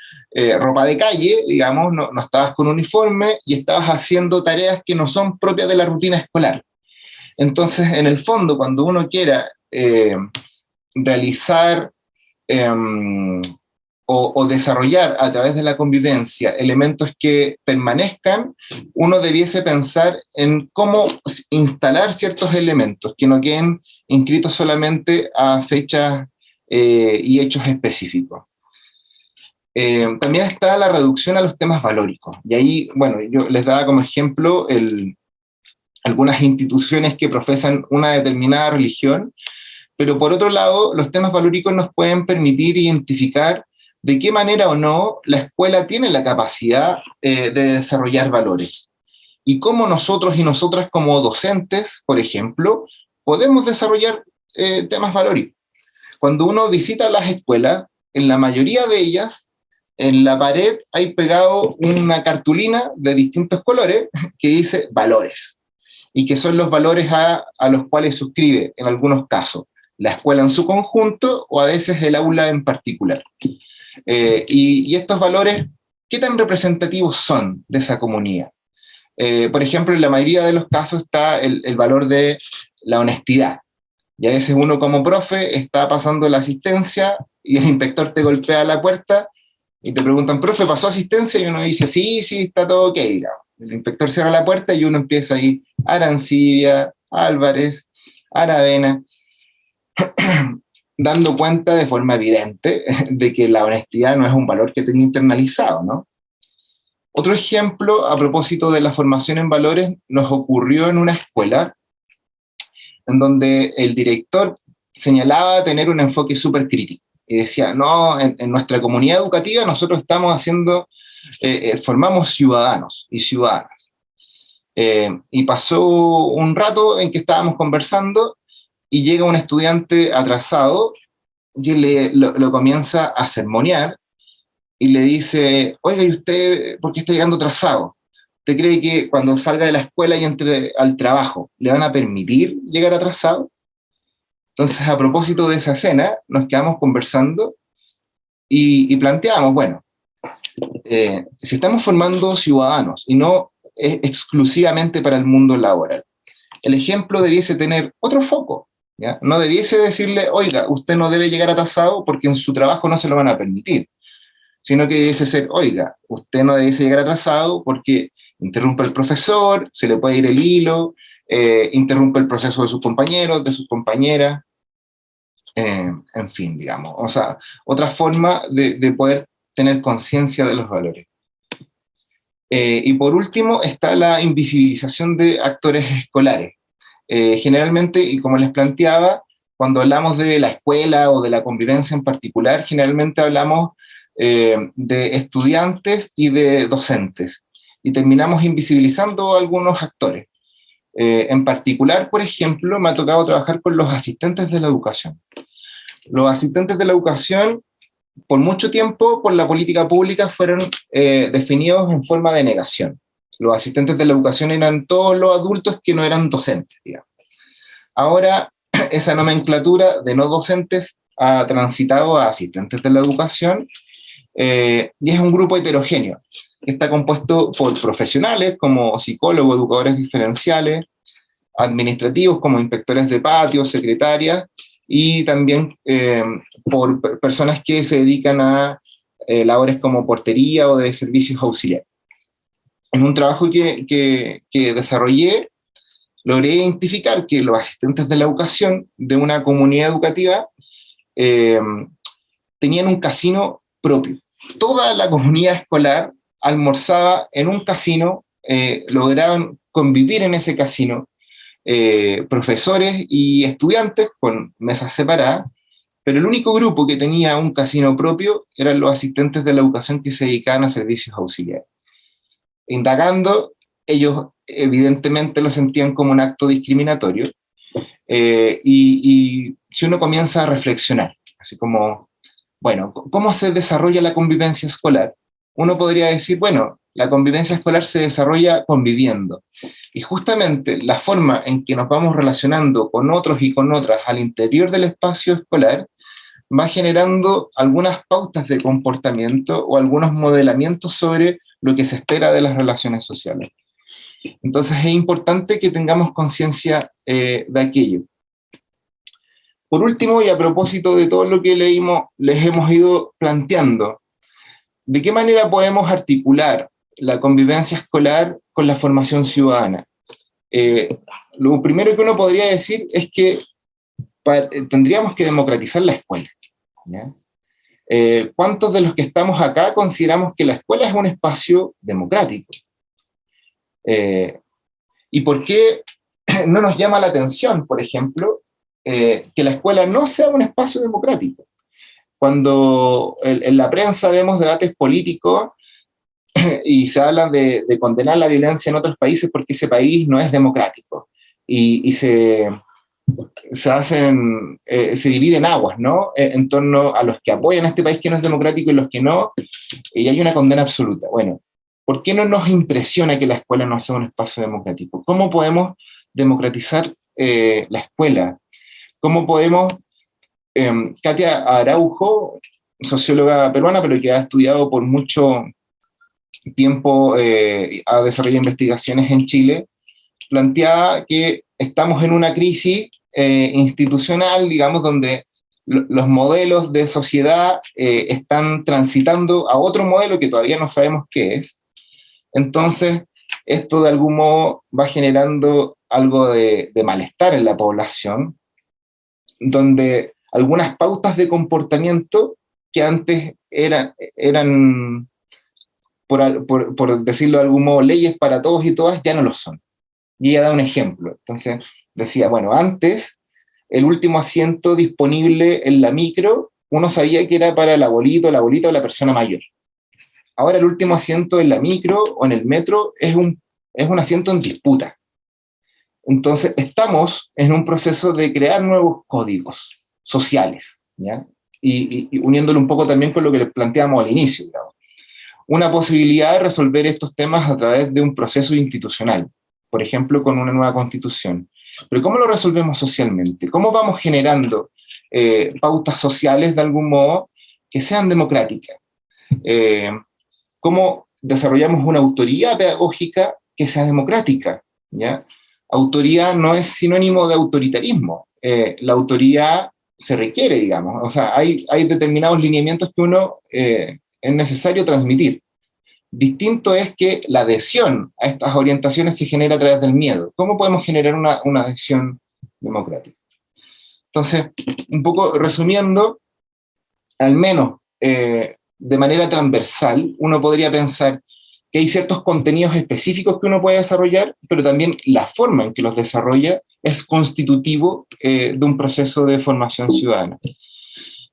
ropa de calle, digamos, no estabas con uniforme y estabas haciendo tareas que no son propias de la rutina escolar. Entonces, en el fondo, cuando uno quiera realizar o desarrollar a través de la convivencia elementos que permanezcan, uno debiese pensar en cómo instalar ciertos elementos que no queden inscritos solamente a fechas y hechos específicos. También está la reducción a los temas valóricos. Y ahí, bueno, yo les daba como ejemplo algunas instituciones que profesan una determinada religión, pero por otro lado, los temas valóricos nos pueden permitir identificar de qué manera o no la escuela tiene la capacidad de desarrollar valores. Y cómo nosotros y nosotras como docentes, por ejemplo, podemos desarrollar temas valóricos. Cuando uno visita las escuelas, en la mayoría de ellas, en la pared hay pegado una cartulina de distintos colores que dice valores, y que son los valores a los cuales suscribe, en algunos casos, la escuela en su conjunto o a veces el aula en particular. Y estos valores, ¿qué tan representativos son de esa comunidad? Por ejemplo, en la mayoría de los casos está el valor de la honestidad. Y a veces uno como profe está pasando la asistencia y el inspector te golpea la puerta y te preguntan, profe, ¿pasó asistencia? Y uno dice, sí, está todo ok, digamos. El inspector cierra la puerta y uno empieza ahí, Arancibia, Álvarez, Aravena, dando cuenta de forma evidente de que la honestidad no es un valor que tenga internalizado, ¿no? Otro ejemplo, a propósito de la formación en valores, nos ocurrió en una escuela en donde el director señalaba tener un enfoque súper crítico. Y decía, no, en nuestra comunidad educativa nosotros estamos haciendo, formamos ciudadanos y ciudadanas. Y pasó un rato en que estábamos conversando y llega un estudiante atrasado y lo comienza a sermonear y le dice, oiga, ¿y usted por qué está llegando atrasado? ¿Usted cree que cuando salga de la escuela y entre al trabajo le van a permitir llegar atrasado? Entonces, a propósito de esa escena, nos quedamos conversando y planteamos, bueno, si estamos formando ciudadanos y no exclusivamente para el mundo laboral, el ejemplo debiese tener otro foco, ¿ya? No debiese decirle, oiga, usted no debe llegar atrasado porque en su trabajo no se lo van a permitir, sino que debiese ser, oiga, usted no debiese llegar atrasado porque interrumpe el profesor, se le puede ir el hilo, interrumpe el proceso de sus compañeros, de sus compañeras, en fin, digamos. O sea, otra forma de poder tener conciencia de los valores. Y por último está la invisibilización de actores escolares. Generalmente, y como les planteaba, cuando hablamos de la escuela o de la convivencia en particular, generalmente hablamos de estudiantes y de docentes, y terminamos invisibilizando a algunos actores. En particular, por ejemplo, me ha tocado trabajar con los asistentes de la educación. Los asistentes de la educación, por mucho tiempo, por la política pública, fueron definidos en forma de negación. Los asistentes de la educación eran todos los adultos que no eran docentes, digamos. Ahora, esa nomenclatura de no docentes ha transitado a asistentes de la educación, y es un grupo heterogéneo, que está compuesto por profesionales como psicólogos, educadores diferenciales, administrativos como inspectores de patio, secretarias, y también por personas que se dedican a labores como portería o de servicios auxiliares. En un trabajo que desarrollé, logré identificar que los asistentes de la educación de una comunidad educativa tenían un casino propio. Toda la comunidad escolar almorzaba en un casino, lograban convivir en ese casino, profesores y estudiantes con mesas separadas, pero el único grupo que tenía un casino propio eran los asistentes de la educación que se dedicaban a servicios auxiliares. Indagando, ellos evidentemente lo sentían como un acto discriminatorio, y si uno comienza a reflexionar, así como, bueno, ¿cómo se desarrolla la convivencia escolar? Uno podría decir, bueno, la convivencia escolar se desarrolla conviviendo, y justamente la forma en que nos vamos relacionando con otros y con otras al interior del espacio escolar va generando algunas pautas de comportamiento o algunos modelamientos sobre lo que se espera de las relaciones sociales. Entonces es importante que tengamos conciencia de aquello. Por último, y a propósito de todo lo que les hemos ido planteando, ¿de qué manera podemos articular la convivencia escolar con la formación ciudadana? Lo primero que uno podría decir es que tendríamos que democratizar la escuela, ¿ya? ¿Cuántos de los que estamos acá consideramos que la escuela es un espacio democrático? ¿Y por qué no nos llama la atención, por ejemplo, que la escuela no sea un espacio democrático? Cuando en la prensa vemos debates políticos y se habla de condenar la violencia en otros países porque ese país no es democrático, y se dividen aguas, ¿no? En torno a los que apoyan a este país que no es democrático y los que no, y hay una condena absoluta. Bueno, ¿por qué no nos impresiona que la escuela no sea un espacio democrático? ¿Cómo podemos democratizar la escuela? ¿Cómo podemos... Katia Araujo, socióloga peruana, pero que ha estudiado por mucho tiempo, ha desarrollado investigaciones en Chile, planteaba que estamos en una crisis institucional, digamos, donde los modelos de sociedad están transitando a otro modelo que todavía no sabemos qué es. Entonces, esto de algún modo va generando algo de malestar en la población, donde algunas pautas de comportamiento que antes eran por decirlo de algún modo, leyes para todos y todas, ya no lo son. Y ella da un ejemplo. Entonces decía, bueno, antes el último asiento disponible en la micro, uno sabía que era para el abuelito, la abuelita o la persona mayor. Ahora el último asiento en la micro o en el metro es un asiento en disputa. Entonces estamos en un proceso de crear nuevos códigos sociales, ¿ya? Y uniéndolo un poco también con lo que les planteamos al inicio, digamos. Una posibilidad de resolver estos temas a través de un proceso institucional, por ejemplo, con una nueva constitución. Pero ¿cómo lo resolvemos socialmente? ¿Cómo vamos generando pautas sociales, de algún modo, que sean democráticas? ¿Cómo desarrollamos una autoría pedagógica que sea democrática? ¿Ya? Autoría no es sinónimo de autoritarismo. La autoría se requiere, digamos. O sea, hay determinados lineamientos que uno es necesario transmitir. Distinto es que la adhesión a estas orientaciones se genera a través del miedo. ¿Cómo podemos generar una adhesión democrática? Entonces, un poco resumiendo, al menos de manera transversal, uno podría pensar que hay ciertos contenidos específicos que uno puede desarrollar, pero también la forma en que los desarrolla es constitutivo de un proceso de formación ciudadana.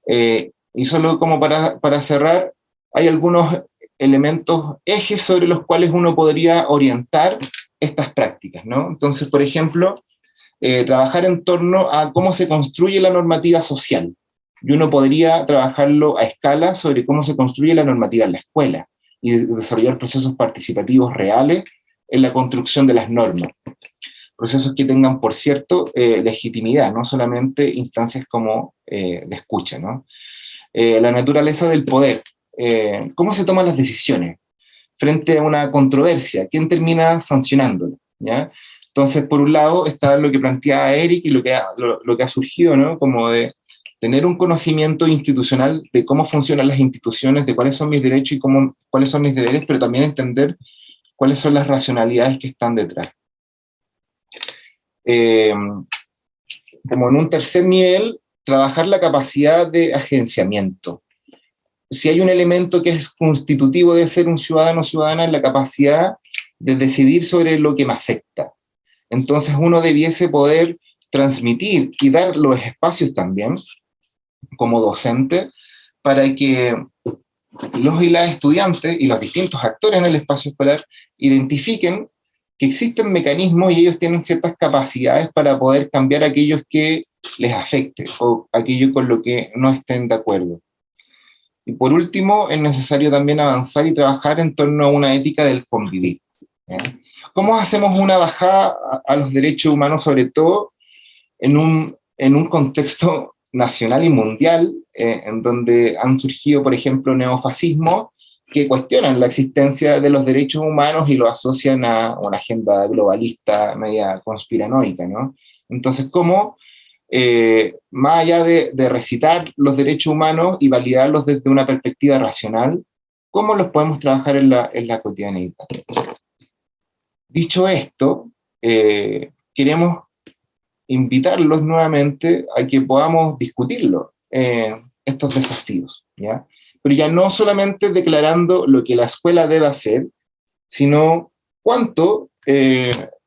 Y solo como para cerrar, hay algunos elementos, ejes sobre los cuales uno podría orientar estas prácticas, ¿no? Entonces, por ejemplo, trabajar en torno a cómo se construye la normativa social. Y uno podría trabajarlo a escala sobre cómo se construye la normativa en la escuela y desarrollar procesos participativos reales en la construcción de las normas. Procesos que tengan, por cierto, legitimidad, no solamente instancias como de escucha, ¿no? La naturaleza del poder. ¿Cómo se toman las decisiones frente a una controversia? ¿Quién termina sancionándolo? ¿Ya? Entonces, por un lado, está lo que planteaba Eric y lo que ha surgido, ¿no? Como de tener un conocimiento institucional de cómo funcionan las instituciones, de cuáles son mis derechos y cuáles son mis deberes, pero también entender cuáles son las racionalidades que están detrás. Como en un tercer nivel, trabajar la capacidad de agenciamiento. Si hay un elemento que es constitutivo de ser un ciudadano o ciudadana, es la capacidad de decidir sobre lo que me afecta. Entonces uno debiese poder transmitir y dar los espacios también, como docente, para que los y las estudiantes y los distintos actores en el espacio escolar identifiquen que existen mecanismos y ellos tienen ciertas capacidades para poder cambiar aquellos que les afecte o aquello con lo que no estén de acuerdo. Y por último, es necesario también avanzar y trabajar en torno a una ética del convivir, ¿ya? ¿Cómo hacemos una bajada a los derechos humanos, sobre todo en un contexto nacional y mundial, en donde han surgido, por ejemplo, neofascismos que cuestionan la existencia de los derechos humanos y lo asocian a una agenda globalista media conspiranoica, ¿no? Entonces, ¿cómo, más allá de recitar los derechos humanos y validarlos desde una perspectiva racional, cómo los podemos trabajar en la cotidianeidad? Dicho esto, queremos invitarlos nuevamente a que podamos discutirlo, estos desafíos, ¿ya? Pero ya no solamente declarando lo que la escuela debe hacer, sino cuánto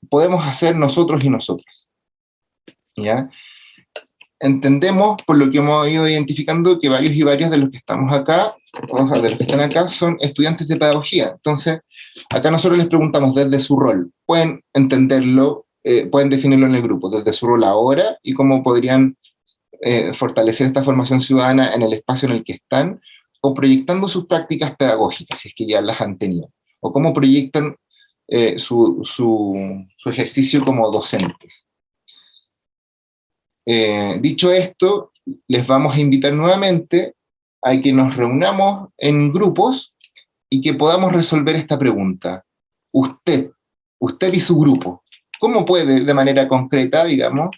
podemos hacer nosotros y nosotras, ¿ya? Entendemos, por lo que hemos ido identificando, que varios y varias de los que estamos acá, o sea, de los que están acá, son estudiantes de pedagogía. Entonces, acá nosotros les preguntamos desde su rol, pueden entenderlo, pueden definirlo en el grupo, desde su rol ahora y cómo podrían fortalecer esta formación ciudadana en el espacio en el que están, o proyectando sus prácticas pedagógicas, si es que ya las han tenido, o cómo proyectan su ejercicio como docentes. Dicho esto, les vamos a invitar nuevamente a que nos reunamos en grupos y que podamos resolver esta pregunta. Usted y su grupo, ¿cómo puede de manera concreta, digamos,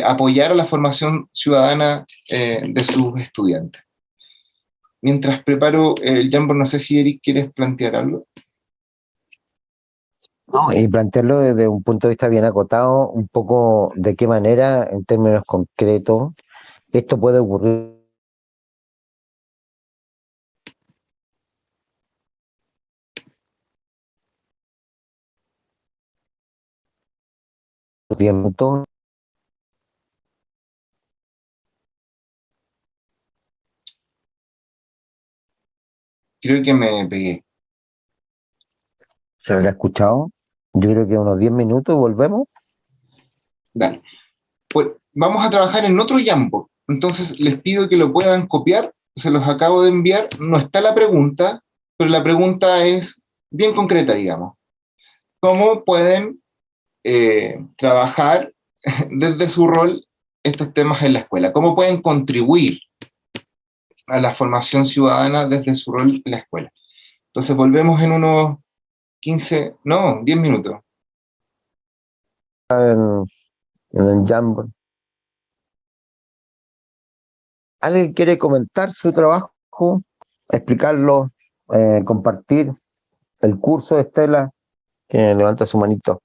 apoyar a la formación ciudadana de sus estudiantes? Mientras preparo el Jamboard, no sé si Eric quieres plantear algo. No, y plantearlo desde un punto de vista bien acotado, un poco de qué manera, en términos concretos, esto puede ocurrir. Tiempo. Creo que me pegué. ¿Se habrá escuchado? Yo creo que unos 10 minutos volvemos. Dale. Pues vamos a trabajar en otro Jamboard. Entonces les pido que lo puedan copiar. Se los acabo de enviar. No está la pregunta, pero la pregunta es bien concreta, digamos. ¿Cómo pueden trabajar desde su rol estos temas en la escuela? ¿Cómo pueden contribuir a la formación ciudadana desde su rol en la escuela? Entonces volvemos en unos 10 minutos. En el Jamboard. ¿Alguien quiere comentar su trabajo, explicarlo, compartir el curso de Estela? Que levanta su manito.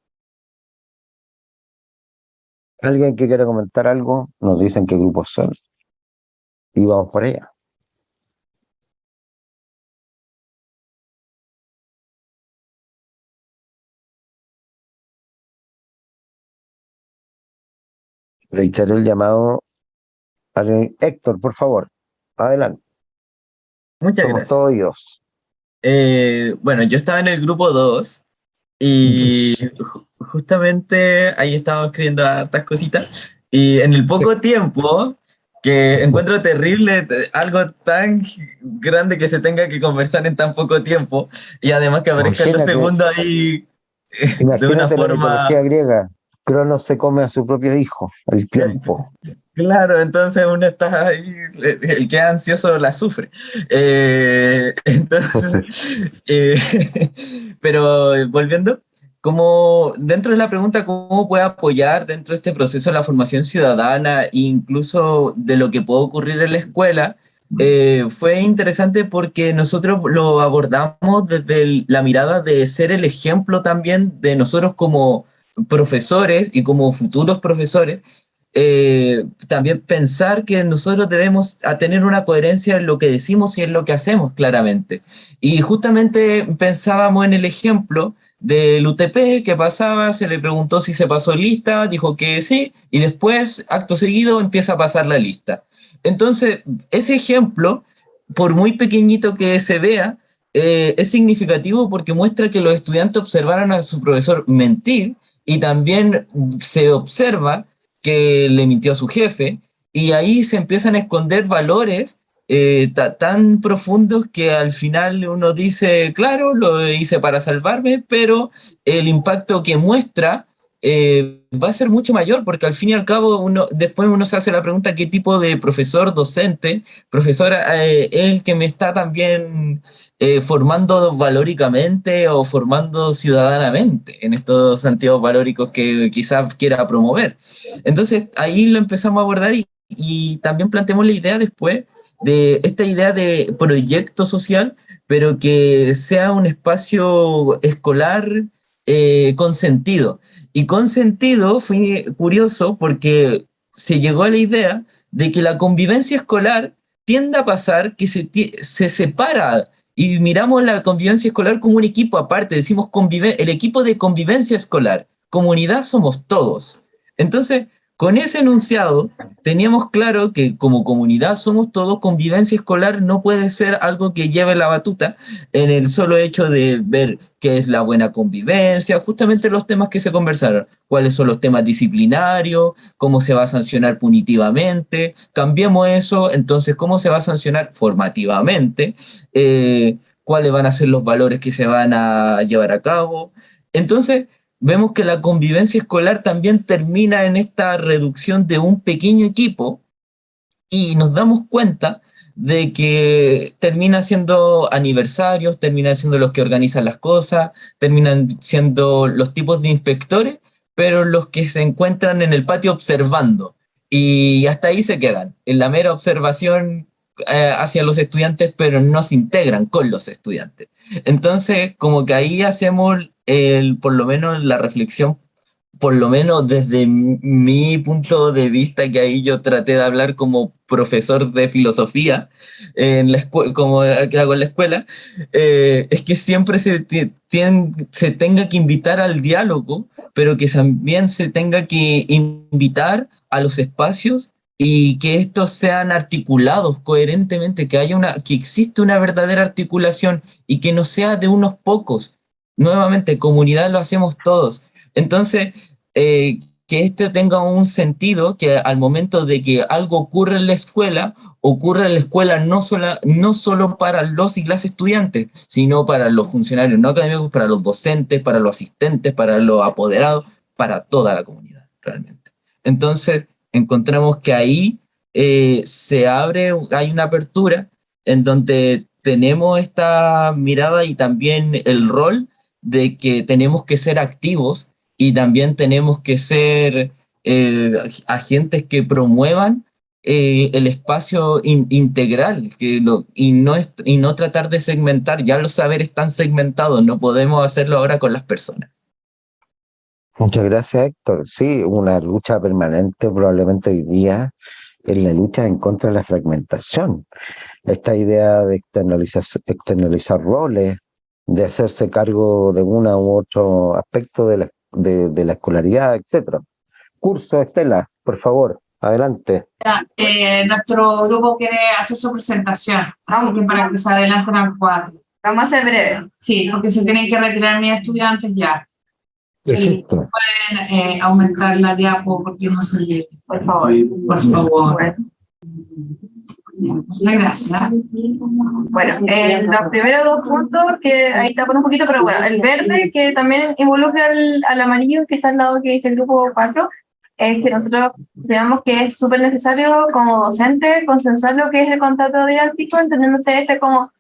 ¿Alguien que quiera comentar algo? Nos dicen qué grupos son y vamos por allá. Reitero el llamado. Héctor, por favor, adelante. Muchas Somos gracias. todos oídos. Bueno, yo estaba en el grupo 2 y justamente ahí estábamos escribiendo hartas cositas y en el poco tiempo que encuentro terrible algo tan grande que se tenga que conversar en tan poco tiempo y además que aparezcan los Imagínate, segundos ahí de una imagínate la forma. mitología griega. Cronos se come a su propio hijo, el tiempo. Claro, entonces uno está ahí, el que es ansioso la sufre. Entonces, pero volviendo, como dentro de la pregunta, ¿cómo puede apoyar dentro de este proceso la formación ciudadana e incluso de lo que puede ocurrir en la escuela? Fue interesante porque nosotros lo abordamos desde la mirada de ser el ejemplo también de nosotros como profesores y como futuros profesores, también pensar que nosotros debemos tener una coherencia en lo que decimos y en lo que hacemos claramente. Y justamente pensábamos en el ejemplo del UTP que pasaba, se le preguntó si se pasó lista, dijo que sí, y después, acto seguido, empieza a pasar la lista. Entonces, ese ejemplo, por muy pequeñito que se vea, es significativo porque muestra que los estudiantes observaron a su profesor mentir y también se observa que le mintió a su jefe, y ahí se empiezan a esconder valores tan profundos que al final uno dice, claro, lo hice para salvarme, pero el impacto que muestra va a ser mucho mayor, porque al fin y al cabo después uno se hace la pregunta qué tipo de profesor, docente, profesora es el que me está también formando valóricamente o formando ciudadanamente en estos sentidos valóricos que quizás quiera promover. Entonces ahí lo empezamos a abordar y también planteamos la idea después de esta idea de proyecto social, pero que sea un espacio escolar con sentido. Y con sentido fue curioso porque se llegó a la idea de que la convivencia escolar tiende a pasar que se separa y miramos la convivencia escolar como un equipo aparte, decimos el equipo de convivencia escolar, comunidad somos todos. Entonces, con ese enunciado, teníamos claro que como comunidad somos todos, convivencia escolar no puede ser algo que lleve la batuta en el solo hecho de ver qué es la buena convivencia, justamente los temas que se conversaron, cuáles son los temas disciplinarios, cómo se va a sancionar punitivamente, cambiemos eso, entonces cómo se va a sancionar formativamente, cuáles van a ser los valores que se van a llevar a cabo. Entonces, vemos que la convivencia escolar también termina en esta reducción de un pequeño equipo y nos damos cuenta de que termina siendo aniversarios, terminan siendo los que organizan las cosas, terminan siendo los tipos de inspectores, pero los que se encuentran en el patio observando. Y hasta ahí se quedan, en la mera observación hacia los estudiantes, pero no se integran con los estudiantes. Entonces, como que ahí hacemos por lo menos la reflexión, por lo menos desde mi punto de vista, que ahí yo traté de hablar como profesor de filosofía en la como que hago en la escuela, es que siempre se tenga que invitar al diálogo, pero que también se tenga que invitar a los espacios y que estos sean articulados coherentemente, que existe una verdadera articulación y que no sea de unos pocos. Nuevamente, comunidad lo hacemos todos. Entonces, que esto tenga un sentido, que al momento de que algo ocurre en la escuela no solo para los y las estudiantes, sino para los funcionarios no académicos, para los docentes, para los asistentes, para los apoderados, para toda la comunidad, realmente. Entonces, encontramos que ahí hay una apertura en donde tenemos esta mirada y también el rol de que tenemos que ser activos y también tenemos que ser agentes que promuevan el espacio integral y no tratar de segmentar. Ya los saberes están segmentados, no podemos hacerlo ahora con las personas. Muchas gracias, Héctor. Sí, una lucha permanente probablemente hoy día es la lucha en contra de la fragmentación. Esta idea de externalizar roles, de hacerse cargo de una u otro aspecto de la escolaridad, etcétera. Curso, Estela, por favor, adelante. Nuestro grupo quiere hacer su presentación, así que para que se adelanten al cuadro. Vamos a ser breve. Sí, porque se tienen que retirar mis estudiantes ya. Perfecto. Pueden aumentar la diapo porque no se oye. Por favor. Por favor. Muchas gracias. Bueno, los primeros dos puntos, que ahí está por un poquito, pero bueno, el verde, que también involucra al amarillo, que está al lado que dice el grupo 4, es que nosotros consideramos que es súper necesario como docente consensuar lo que es el contrato didáctico, entendiéndose como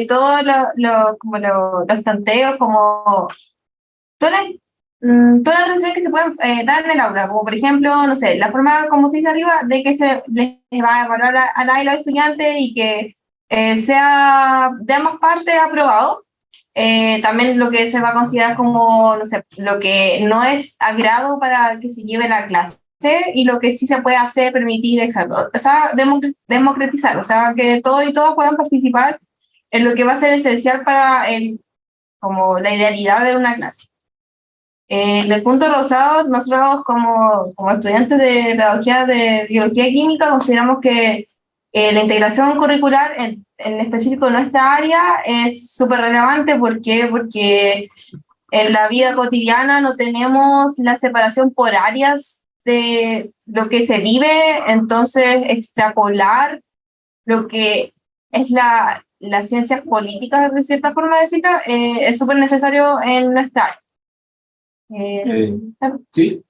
todos los tanteos, como todas las relaciones que se pueden dar en el aula, como por ejemplo, no sé, la forma, como se dice arriba, de que se les va a evaluar a los estudiantes y que sea de ambas partes aprobado. También lo que se va a considerar como, no sé, lo que no es agrado para que se lleve la clase y lo que sí se puede hacer, permitir, exacto. O sea, democratizar, o sea, que todos y todas puedan participar en lo que va a ser esencial para como la idealidad de una clase. En el punto rosado, nosotros como estudiantes de pedagogía de biología y química consideramos que la integración curricular en específico en nuestra área es súper relevante. ¿Por qué? Porque en la vida cotidiana no tenemos la separación por áreas de lo que se vive, entonces extrapolar lo que es las ciencias políticas, de cierta forma decirlo, es súper necesario en nuestra área. Sí.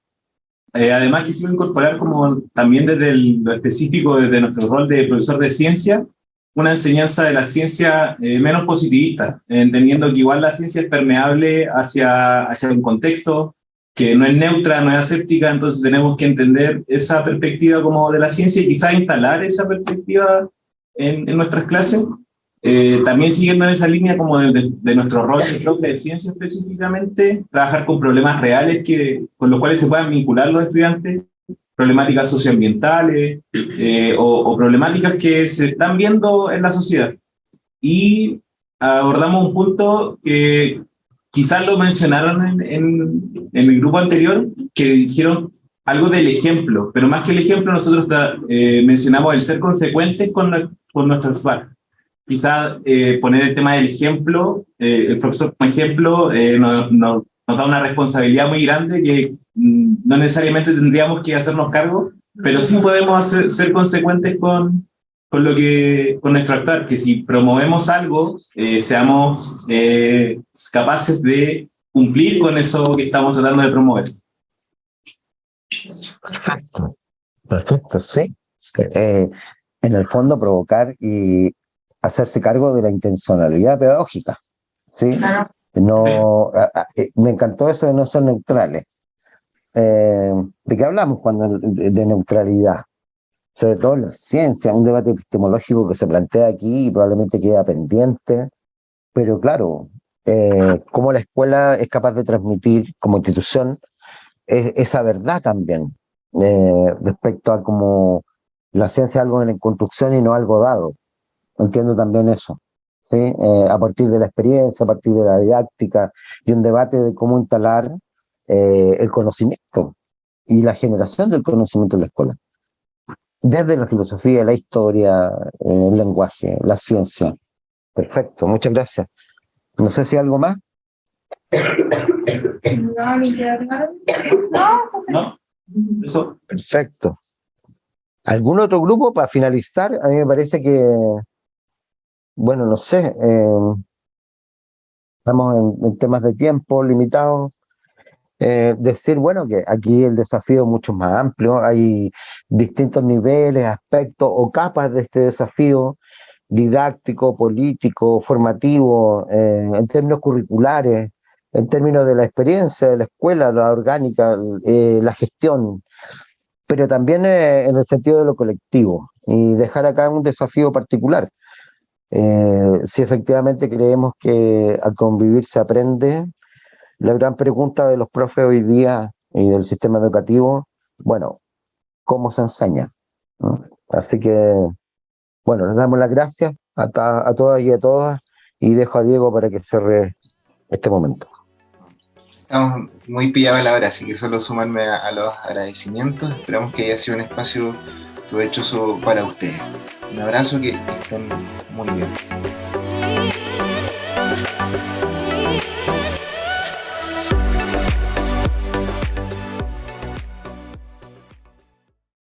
Además quisimos incorporar como también desde lo específico, desde nuestro rol de profesor de ciencia, una enseñanza de la ciencia menos positivista, entendiendo que igual la ciencia es permeable hacia un contexto, que no es neutra, no es aséptica, entonces tenemos que entender esa perspectiva como de la ciencia y quizás instalar esa perspectiva en nuestras clases. También siguiendo en esa línea como de nuestro rol de profe de ciencia específicamente, trabajar con problemas reales con los cuales se puedan vincular los estudiantes, problemáticas socioambientales o problemáticas que se están viendo en la sociedad. Y abordamos un punto que quizás lo mencionaron en el grupo anterior, que dijeron algo del ejemplo, pero más que el ejemplo nosotros mencionamos el ser consecuentes con nuestros pares. Quizá poner el tema del ejemplo, el profesor como ejemplo, nos da una responsabilidad muy grande que no necesariamente tendríamos que hacernos cargo, pero sí podemos ser consecuentes con nuestro actuar, que si promovemos algo, seamos capaces de cumplir con eso que estamos tratando de promover. Perfecto, perfecto, sí. En el fondo provocar y hacerse cargo de la intencionalidad pedagógica, ¿sí? No, me encantó eso de no ser neutrales. ¿De qué hablamos cuando de neutralidad? Sobre todo en la ciencia, un debate epistemológico que se plantea aquí y probablemente queda pendiente, pero claro, cómo la escuela es capaz de transmitir como institución esa verdad también, respecto a cómo la ciencia es algo en construcción y no algo dado. Entiendo también eso, ¿sí? A partir de la experiencia, a partir de la didáctica y un debate de cómo instalar el conocimiento y la generación del conocimiento en la escuela. Desde la filosofía, la historia, el lenguaje, la ciencia. Perfecto, muchas gracias. No sé si algo más. ¿No? Eso. Perfecto. ¿Algún otro grupo para finalizar? A mí me parece que, bueno, no sé, estamos en temas de tiempo limitados. Decir, bueno, que aquí el desafío es mucho más amplio, hay distintos niveles, aspectos o capas de este desafío didáctico, político, formativo, en términos curriculares, en términos de la experiencia de la escuela, la orgánica, la gestión, pero también en el sentido de lo colectivo y dejar acá un desafío particular. Si efectivamente creemos que al convivir se aprende, la gran pregunta de los profes hoy día y del sistema educativo, bueno, ¿cómo se enseña? ¿No? Así que, bueno, les damos las gracias a todas y a todas y dejo a Diego para que cierre este momento. estamos muy pillados a la hora, así que solo sumarme a los agradecimientos. Esperamos que haya sido un espacio provechoso para ustedes. Un abrazo, que estén muy bien.